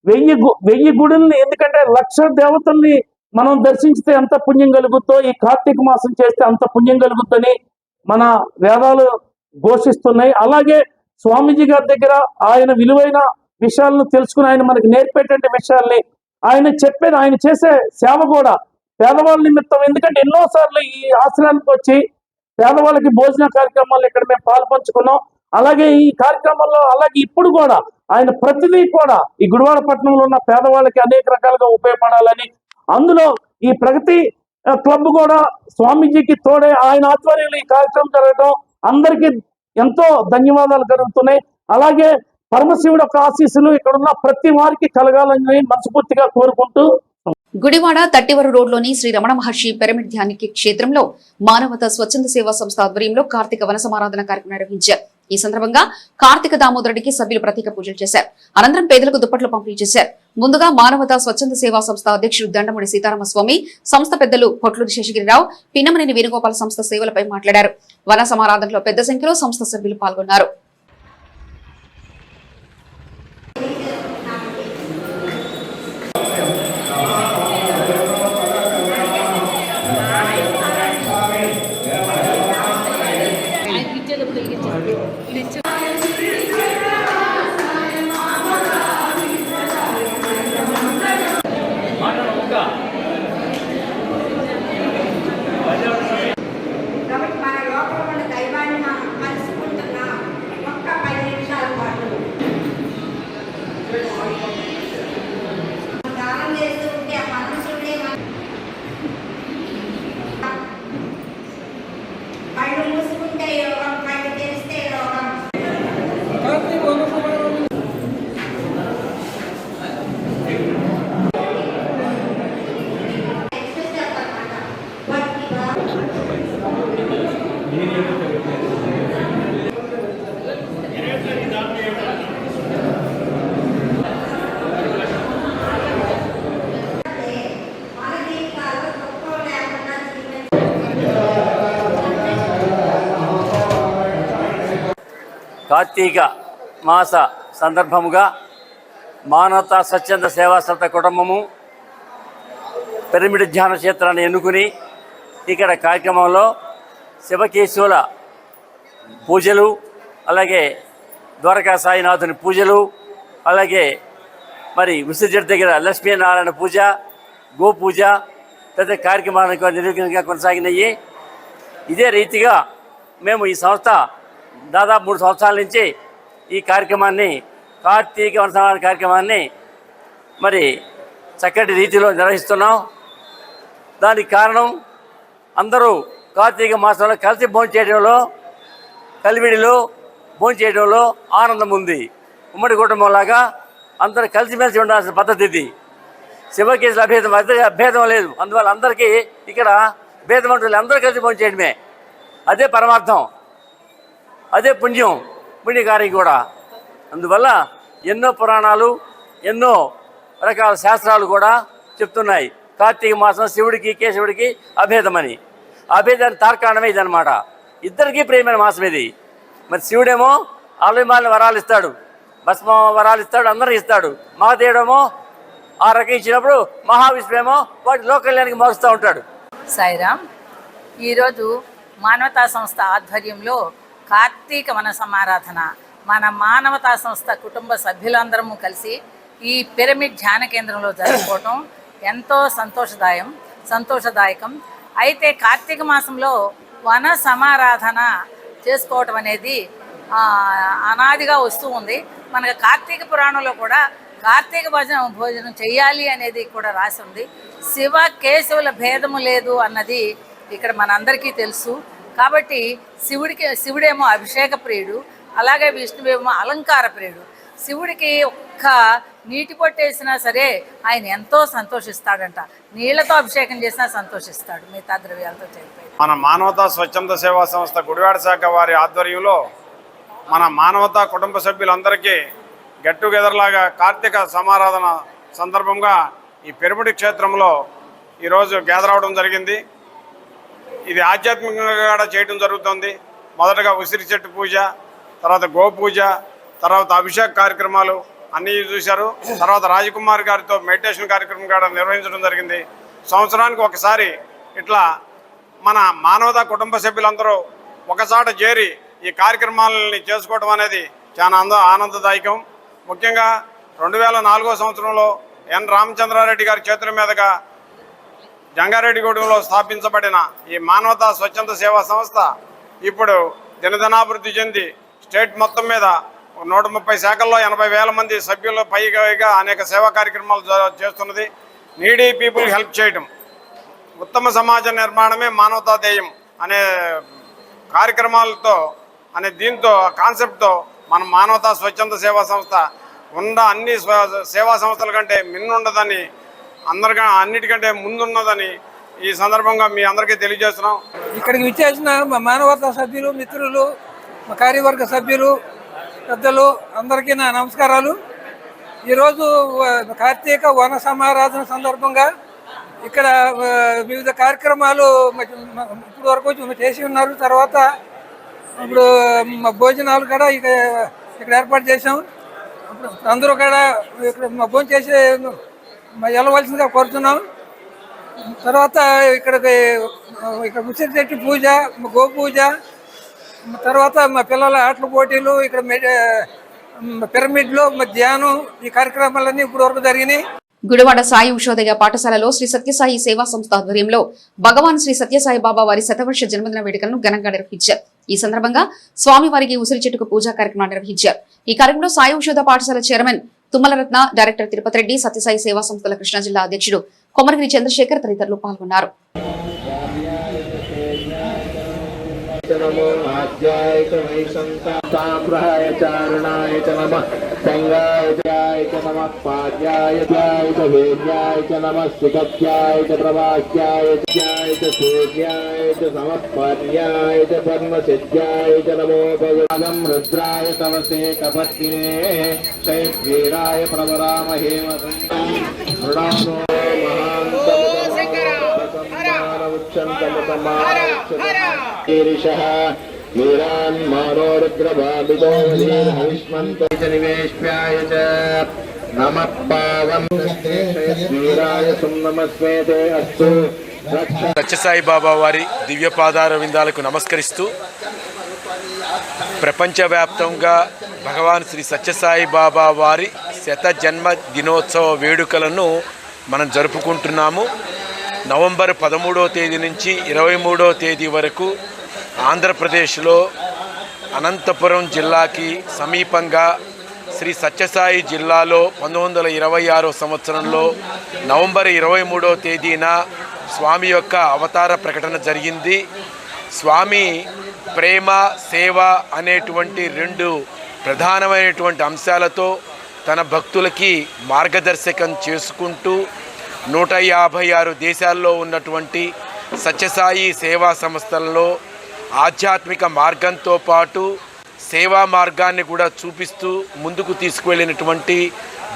S2: 1000 గుడుల్ని, ఎందుకంటే 1,00,000 దేవతల్ని మనం దర్శించితే ఎంత పుణ్యం కలుగుతో, ఈ కార్తీక మాసం చేస్తే అంత పుణ్యం కలుగుతుందని మన వేదాలు ఘోషిస్తున్నాయి. అలాగే స్వామీజీ గారి దగ్గర ఆయన విలువైన విషయాలను తెలుసుకుని ఆయన మనకి నేర్పేటువంటి విషయాల్ని ఆయన చేసే సేవ కూడా పేదవాళ్ళ నిమిత్తం. ఎందుకంటే ఎన్నోసార్లు ఈ ఆశ్రయానికి వచ్చి పేదవాళ్ళకి భోజన కార్యక్రమాలు ఇక్కడ మేము పాల్పంచుకున్నాం. అలాగే ఈ కార్యక్రమంలో అలాగే ఇప్పుడు కూడా ఆయన ప్రతిదీ కూడా ఈ గుడివాడ పట్టణంలో ఉన్న పేదవాళ్ళకి అనేక రకాలుగా ఉపయోగపడాలని, అందులో ఈ ప్రగతి క్లబ్ కూడా స్వామీజీకి తోడే ఆయన ఆధ్వర్యంలో ఈ కార్యక్రమం జరగడం అందరికీ ఎంతో ధన్యవాదాలు కలుగుతున్నాయి. అలాగే పరమశివుడు యొక్క ఆశీస్సులు ఇక్కడ ఉన్న ప్రతి వారికి కలగాలని మనస్ఫూర్తిగా కోరుకుంటూ,
S1: గుడివాడ తట్టివరు రోడ్లోని శ్రీ రమణ మహర్షి పిరమిడ్ ధ్యానిక క్షేత్రంలో మానవతా స్వచ్ఛంద సేవా సంస్థ ఆధ్వర్యంలో కార్తీక వన సమారాధన కార్యక్రమం నిర్వహించారు. ఈ సందర్భంగా కార్తీక దామోదరుడికి సభ్యులు ప్రత్యేక పూజలు చేశారు. అనంతరం పేదలకు దుప్పట్లు పంపిణీ చేశారు. ముందుగా మానవతా స్వచ్ఛంద సేవా సంస్థ అధ్యక్షుడు దండముడి సీతారామస్వామి, సంస్థ పెద్దలు పొట్లూరి శేషగిరిరావు, పిన్నమనేని వేణుగోపాల సంస్థ సేవలపై మాట్లాడారు. వన సమారాధనలో పెద్ద సంఖ్యలో సంస్థ సభ్యులు పాల్గొన్నారు.
S18: కార్తీక మాస సందర్భముగా మానవతా స్వచ్ఛంద సేవా సంస్థ కుటుంబము పిరమిడ్ ధ్యాన క్షేత్రాన్ని ఎన్నుకుని ఇక్కడ కార్యక్రమంలో శివకేశవుల పూజలు, అలాగే ద్వారకా సాయినాథుని పూజలు, అలాగే మరి విసర్జన దగ్గర లక్ష్మీనారాయణ పూజ, గో పూజ తదితర కార్యక్రమాలకు నిర్విఘ్నంగా కొనసాగినాయి. ఇదే రీతిగా మేము ఈ సంస్థ దాదాపు 3 సంవత్సరాల నుంచి ఈ కార్యక్రమాన్ని, కార్తీక వనసంహార కార్యక్రమాన్ని మరి చక్కటి రీతిలో నిర్వహిస్తున్నాం. దానికి కారణం అందరూ కార్తీక మాసంలో కలిసి భోంచేయడంలో, కలివిడిలో భోంచేయడంలో ఆనందం ఉంది. ఉమ్మడి కుటుంబంలాగా అందరూ కలిసిమెలిసి ఉండాల్సిన పద్ధతి ఇది. శివకేశుల అభేదం లేదు. అందువల్ల అందరికీ ఇక్కడ భేదం అంటూ అందరూ కలిసి భోంచేయడమే. అదే పరమార్థం, అదే పుణ్యకార్యం కూడా. అందువల్ల ఎన్నో పురాణాలు, ఎన్నో రకాల శాస్త్రాలు కూడా చెప్తున్నాయి కార్తీక మాసం శివుడికి కేశవుడికి అభేదమని. అభేదాన్ని తార్కాణమే ఇదనమాట. ఇద్దరికీ ప్రియమైన మాసం ఇది. మరి శివుడేమో ఆలయమాలిన వరాలు ఇస్తాడు, భస్మ వరాలు ఇస్తాడు, అందరికి ఇస్తాడు. మహాదేవుడేమో ఆ రకం ఇచ్చినప్పుడు మహావిష్ణువేమో వాటి లోకల్యానికి మారుస్తూ ఉంటాడు.
S19: సాయిరామ్. ఈరోజు మానవతా సంస్థ ఆధ్వర్యంలో కార్తీక వన సమారాధన మన మానవతా సంస్థ కుటుంబ సభ్యులందరము కలిసి ఈ పిరమిడ్ ధ్యాన కేంద్రంలో జరుపుకోవటం ఎంతో సంతోషదాయకం. అయితే కార్తీక మాసంలో వన సమారాధన చేసుకోవటం అనేది అనాదిగా వస్తూ ఉంది. మనకు కార్తీక పురాణంలో కూడా కార్తీక భోజనం చేయాలి అనేది కూడా రాసి ఉంది. శివ కేశవుల భేదము లేదు అన్నది ఇక్కడ మనందరికీ తెలుసు. కాబట్టి శివుడేమో అభిషేక ప్రియుడు, అలాగే విష్ణువేమో అలంకార ప్రియుడు. శివుడికి ఒక్క నీటి పొట్టేసినా సరే ఆయన ఎంతో సంతోషిస్తాడంట. నీళ్లతో అభిషేకం చేసినా సంతోషిస్తాడు, మిగతా ద్రవ్యాలతో చేరిపోయి.
S20: మన మానవతా స్వచ్ఛంద సేవా సంస్థ గుడివాడ శాఖ వారి ఆధ్వర్యంలో మన మానవతా కుటుంబ సభ్యులందరికీ గెట్ టుగెదర్ లాగా కార్తీక సమారాధన సందర్భంగా ఈ పిరమిడ్ క్షేత్రంలో ఈరోజు గ్యాదర్ అవడం జరిగింది. ఇది ఆధ్యాత్మికంగా కూడా చేయడం జరుగుతుంది. మొదటగా ఉసిరి చెట్టు పూజ, తర్వాత గో పూజ, తర్వాత అభిషేక కార్యక్రమాలు అన్నీ చూశారు. తర్వాత రాజకుమార్ గారితో మెడిటేషన్ కార్యక్రమం కూడా నిర్వహించడం జరిగింది. సంవత్సరానికి ఒకసారి ఇట్లా మన మానవతా కుటుంబ సభ్యులందరూ ఒకసాట చేరి ఈ కార్యక్రమాలని చేసుకోవడం అనేది చాలా ఆనందదాయకం. ముఖ్యంగా 2004వ సంవత్సరంలో ఎన్ రామచంద్రారెడ్డి గారి చేతుల మీదుగా జంగారెడ్డిగూడెంలో స్థాపించబడిన ఈ మానవతా స్వచ్ఛంద సేవా సంస్థ ఇప్పుడు దినదినాభివృద్ధి చెంది స్టేట్ మొత్తం మీద 130 శాఖల్లో 80,000 మంది సభ్యుల పైగా అనేక సేవా కార్యక్రమాలు చేస్తున్నది. నీడీ పీపుల్ హెల్ప్ చేయడం, ఉత్తమ సమాజ నిర్మాణమే మానవతా ధ్యేయం అనే కార్యక్రమాలతో అనే దీంతో కాన్సెప్ట్తో మన మానవతా స్వచ్ఛంద సేవా సంస్థ అన్ని సేవా సంస్థల కంటే మిన్నుండదని, అన్నిటికంటే ముందున్నదని ఈ సందర్భంగా మీ అందరికీ తెలియజేస్తున్నాం.
S21: ఇక్కడికి విచ్చేసిన మా మానవతా సభ్యులు, మిత్రులు, మా కార్యవర్గ సభ్యులు, పెద్దలు అందరికీ నా నమస్కారాలు. ఈరోజు కార్తీక వన సమారాధన సందర్భంగా ఇక్కడ వివిధ కార్యక్రమాలు ఇప్పుడు వరకు చేసి ఉన్నారు. తర్వాత ఇప్పుడు భోజనాలు కూడా ఇక్కడ ఏర్పాటు చేసాం. అందరూ కూడా ఇక్కడ భోజనం చేసి వెళ్ళవలసిందిగా కోరుతున్నాం. తర్వాత ఇక్కడ ఉసిరి చెట్టు పూజ, గో పూజ, తర్వాత మా పిల్లల ఆటల పోటీలు, ఇక్కడ పిరమిడ్లో ధ్యానం, ఈ కార్యక్రమాలన్నీ ఇప్పుడు వరకు జరిగినాయి.
S1: గుడివాడ సాయి ఉషోదయ పాఠశాలలో శ్రీ సత్యసాయి సేవా సంస్థ ఆధ్వర్యంలో భగవాన్ శ్రీ సత్యసాయి బాబా వారి శతవర్ష జన్మదిన వేడుకలను ఘనంగా నిర్వహించారు. ఈ సందర్భంగా స్వామివారికి ఉసిరి చెట్టుకు పూజా కార్యక్రమాన్ని నిర్వహించారు. ఈ కార్యక్రమంలో సాయి ఉషోద పాఠశాల చైర్మన్ తుమ్మలరత్న, డైరెక్టర్ తిరుపతి రెడ్డి, సత్యసాయి సేవా సంస్థల కృష్ణా జిల్లా అధ్యక్షుడు కొమరగిరి చంద్రశేఖర్ తదితరులు పాల్గొన్నారు.
S22: नमो आज्याय च वैशंताम्राय चारणाय च नमः संगाय च नमः पाद्याय च वेद्याय च नमः सुखत्याय च प्रवाक्याय च सूर्याय च समपर्याय च धर्मसिद्ध्याय च नमो भगवान् रुद्राय तवसे कपत्तिने शैवीराय प्रवरामहे मृणानो वीरान् मानो रुद्रभावितो हविष्मन्तो निवेश्याय च नमः पावन् वीराय सुं नमस्मेते अस्तु
S4: సత్యసాయి బాబా వారి దివ్య పాదార విందాలకు నమస్కరిస్తూ ప్రపంచవ్యాప్తంగా భగవాన్ శ్రీ సత్యసాయి బాబా వారి శత జన్మ దినోత్సవ వేడుకలను మనం జరుపుకుంటున్నాము. నవంబర్ 13వ తేదీ నుంచి 23వ తేదీ వరకు ఆంధ్రప్రదేశ్లో అనంతపురం జిల్లాకి సమీపంగా శ్రీ సత్యసాయి జిల్లాలో 1926 సంవత్సరంలో నవంబర్ 23వ తేదీన స్వామి యొక్క అవతార ప్రకటన జరిగింది. స్వామి ప్రేమ సేవ అనేటువంటి 2 ప్రధానమైనటువంటి అంశాలతో తన భక్తులకి మార్గదర్శకం చేసుకుంటూ 156 దేశాల్లో ఉన్నటువంటి సత్యసాయి సేవా సంస్థలలో ఆధ్యాత్మిక మార్గంతో పాటు సేవా మార్గాన్ని కూడా చూపిస్తూ ముందుకు తీసుకువెళ్ళినటువంటి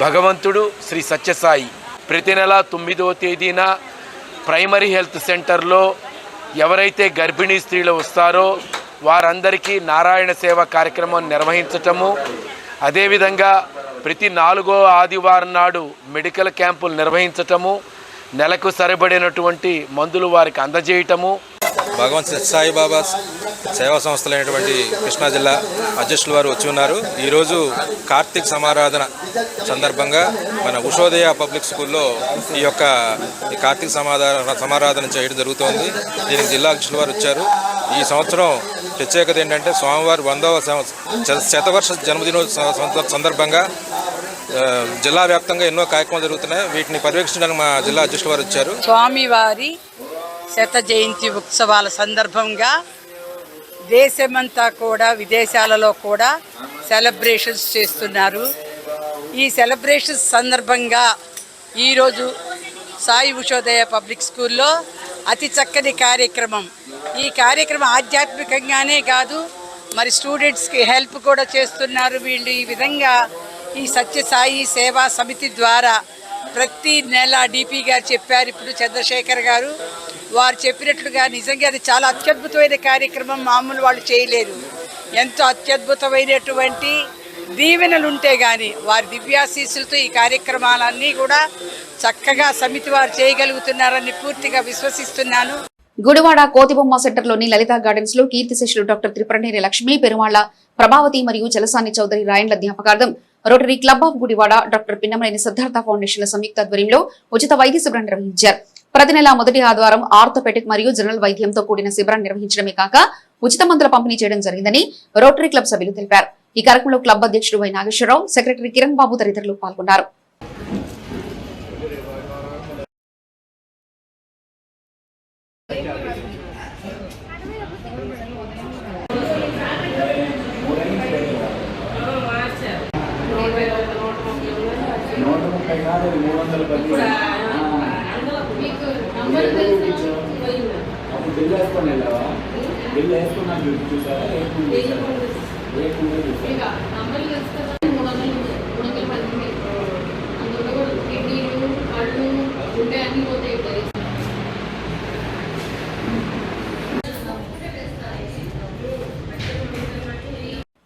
S4: భగవంతుడు శ్రీ సత్యసాయి. ప్రతి నెల 9వ తేదీన ప్రైమరీ హెల్త్ సెంటర్లో ఎవరైతే గర్భిణీ స్త్రీలు వస్తారో వారందరికీ నారాయణ సేవ కార్యక్రమం నిర్వహించటము, అదేవిధంగా ప్రతి 4వ ఆదివారం నాడు మెడికల్ క్యాంపులు నిర్వహించటము, నెలకు సరిపడినటువంటి మందులు వారికి అందజేయటము.
S7: భగవాన్ సత్యసాయి బాబా సేవా సంస్థలైనటువంటి కృష్ణా జిల్లా అధ్యక్షుల వారు వచ్చి ఉన్నారు. ఈరోజు కార్తీక సమారాధన సందర్భంగా మన ఉషోదయ పబ్లిక్ స్కూల్లో ఈ కార్తీక సమారాధన చేయడం జరుగుతోంది. దీనికి జిల్లా అధ్యక్షుల వారు వచ్చారు. ఈ సంవత్సరం ప్రత్యేకత ఏంటంటే స్వామివారి 100వ శతవర్ష జన్మదినోత్సవ సందర్భంగా జిల్లా వ్యాప్తంగా ఎన్నో కార్యక్రమాలు జరుగుతున్నాయి. వీటిని పర్యవేక్షించడానికి మా జిల్లా అధ్యక్షుల వారు వచ్చారు.
S23: స్వామివారి శత జయంతి ఉత్సవాల సందర్భంగా దేశమంతా కూడా విదేశాలలో కూడా సెలబ్రేషన్స్ చేస్తున్నారు. ఈ సెలబ్రేషన్స్ సందర్భంగా ఈరోజు సాయి ఉషోదయ పబ్లిక్ స్కూల్లో అతి చక్కని కార్యక్రమం. ఈ కార్యక్రమం ఆధ్యాత్మికంగానే కాదు, మరి స్టూడెంట్స్కి హెల్ప్ కూడా చేస్తున్నారు వీళ్ళు. ఈ విధంగా ఈ సత్యసాయి సేవా సమితి ద్వారా ప్రతి నెల డిపి గారు చెప్పారు, ఇప్పుడు చంద్రశేఖర్ గారు వారు చెప్పినట్లుగా నిజంగా అది చాలా అత్యద్భుతమైన కార్యక్రమం. మామూలు వాళ్ళు చేయలేరు. ఎంతో అత్యద్భుతమైనటువంటి దీవెనలు ఉంటే కానీ వారి దివ్యాశీస్సులతో ఈ కార్యక్రమాలన్నీ కూడా చక్కగా సమితి వారు చేయగలుగుతున్నారని పూర్తిగా విశ్వసిస్తున్నాను.
S1: గుడివాడ కోతిబొమ్మ సెంటర్లోని లలితా గార్డెన్స్ లో కీర్తిశేషులు డాక్టర్ త్రిపురనేని లక్ష్మీ పెరుమాళ్ల ప్రభావతి మరియు చలసాని చౌదరి రాయండ్ల జ్ఞాపకార్థం rotary club of Gudivada doctor Pinnamaneni Siddhartha ఫౌండేషన్ల సంయుక్త ఆధ్వర్యంలో ఉచిత వైద్య శిబిరం నిర్వహించారు. ప్రతి నెల మొదటి ఆదివారం ఆర్థోపెడిక్ మరియు జనరల్ వైద్యంతో కూడిన శిబిరం నిర్వహించడమే కాక ఉచిత మందుల పంపిణీ చేయడం జరిగిందని రోటరీ క్లబ్ సభ్యులు తెలిపారు. ఈ కార్యక్రమంలో క్లబ్ అధ్యక్షుడు వై నాగేశ్వరరావు, సెక్రటరీ కిరణ్ బాబు తదితరులు పాల్గొన్నారు.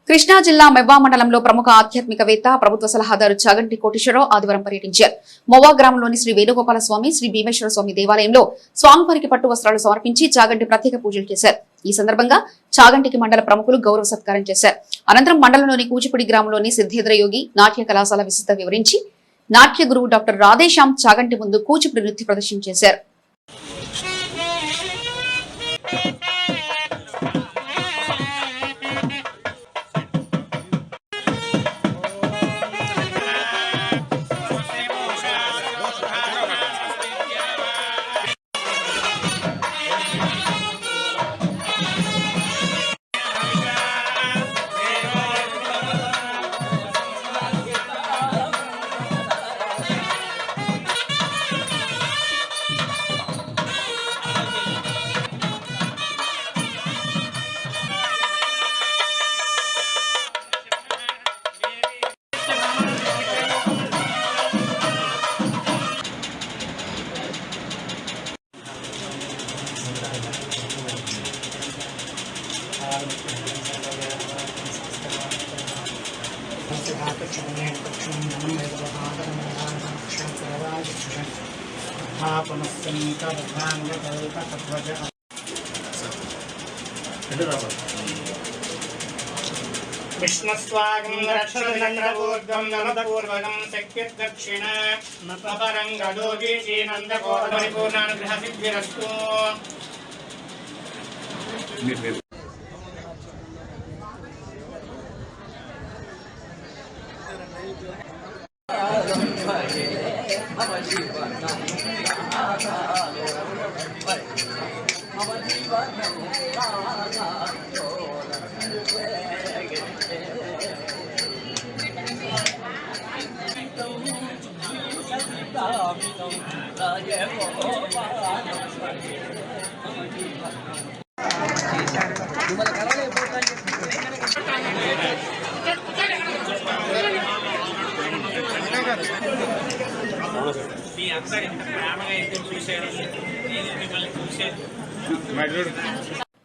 S1: కృష్ణా జిల్లా మెవ్వా మండలంలో ప్రముఖ ఆధ్యాత్మికవేత్త ప్రభుత్వ సలహాదారు చాగంటి కోటేశ్వరరావు ఆదివారం పర్యటించారు. మొవ్వా గ్రామంలోని శ్రీ వేణుగోపాల స్వామి, శ్రీ భీమేశ్వర స్వామి దేవాలయంలో స్వామివారికి పట్టు వస్త్రాలు సమర్పించి చాగంటి ప్రత్యేక పూజలు చేశారు. ఈ సందర్భంగా చాగంటికి మండల ప్రముఖులు గౌరవ సత్కారం చేశారు. అనంతరం మండలంలోని కూచిపూడి గ్రామంలోని సిద్ధేంద్ర యోగి నాట్య కళాశాల విశిష్టత వివరించి నాట్య గురువు డాక్టర్ రాధేశ్యామ్ చాగంటి ముందు కూచిపూడి నృత్య ప్రదర్శన చేశారు.
S22: విష్ణుస్వాగం రక్షణూర్ధ్వం నమపూర్వకం శక్తిర్దక్షిణ నపరం గదోగి శ్రీనందకోపరిపూర్ణానుగ్రహ సిద్ధిరస్తు.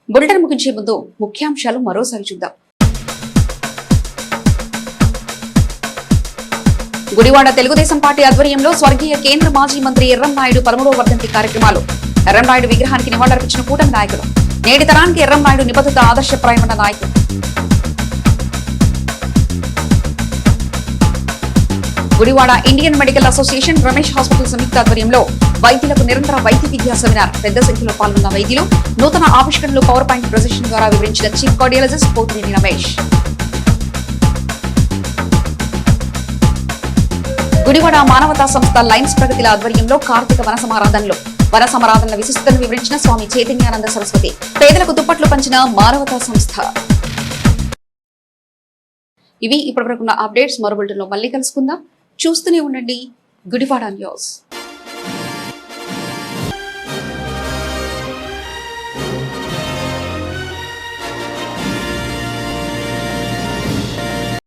S1: బులెటిన్ ముగించే ముందు ముఖ్యాంశాలు మరోసారి చూద్దాం. గుడివాడ తెలుగుదేశం పార్టీ ఆధ్వర్యంలో స్వర్గీయ కేంద్ర మాజీ మంత్రి ఎర్రంనాయుడు 13వ వర్ధంతి కార్యక్రమాలు. ఎర్రంనాయుడు విగ్రహానికి నివాళులర్పించిన కూటమి నాయకులు. నేటి తరానికి ఎర్రంనాయుడు నిబద్ధత ఆదర్శప్రాయమన్న నాయకులు. Gudivada Indian Medical Association Ramesh hospital సంయుక్త ఆధ్వర్యంలో వైద్యులకు నిరంతర వైద్య విద్యా సెమినార్. పెద్ద సంఖ్యలో పాల్గొన్న వైద్యులు నూతన ఆవిష్కరణలు పవర్ పాయింట్ ప్రజెషన్ ద్వారా వివరించిన చీఫ్ కార్డియాలజిస్ట్ పోతినేని రమేష్. గుడివాడ మానవతా సంస్థ లయన్స్ ప్రగతిల ఆధ్వర్యంలో కార్తీక వన సమారాధనల విశిష్టతను వివరించిన స్వామి చైతన్యానంద సరస్వతి. పేదలకు దుప్పట్లు పంచిన మానవతా సంస్థ. ఇవి ఇప్పటివరకున్న అప్డేట్స్. మరో బులెటిన్లో మళ్ళీ కలుసుకుందాం. చూస్తూనే ఉండండి గుడివాడ న్యూస్.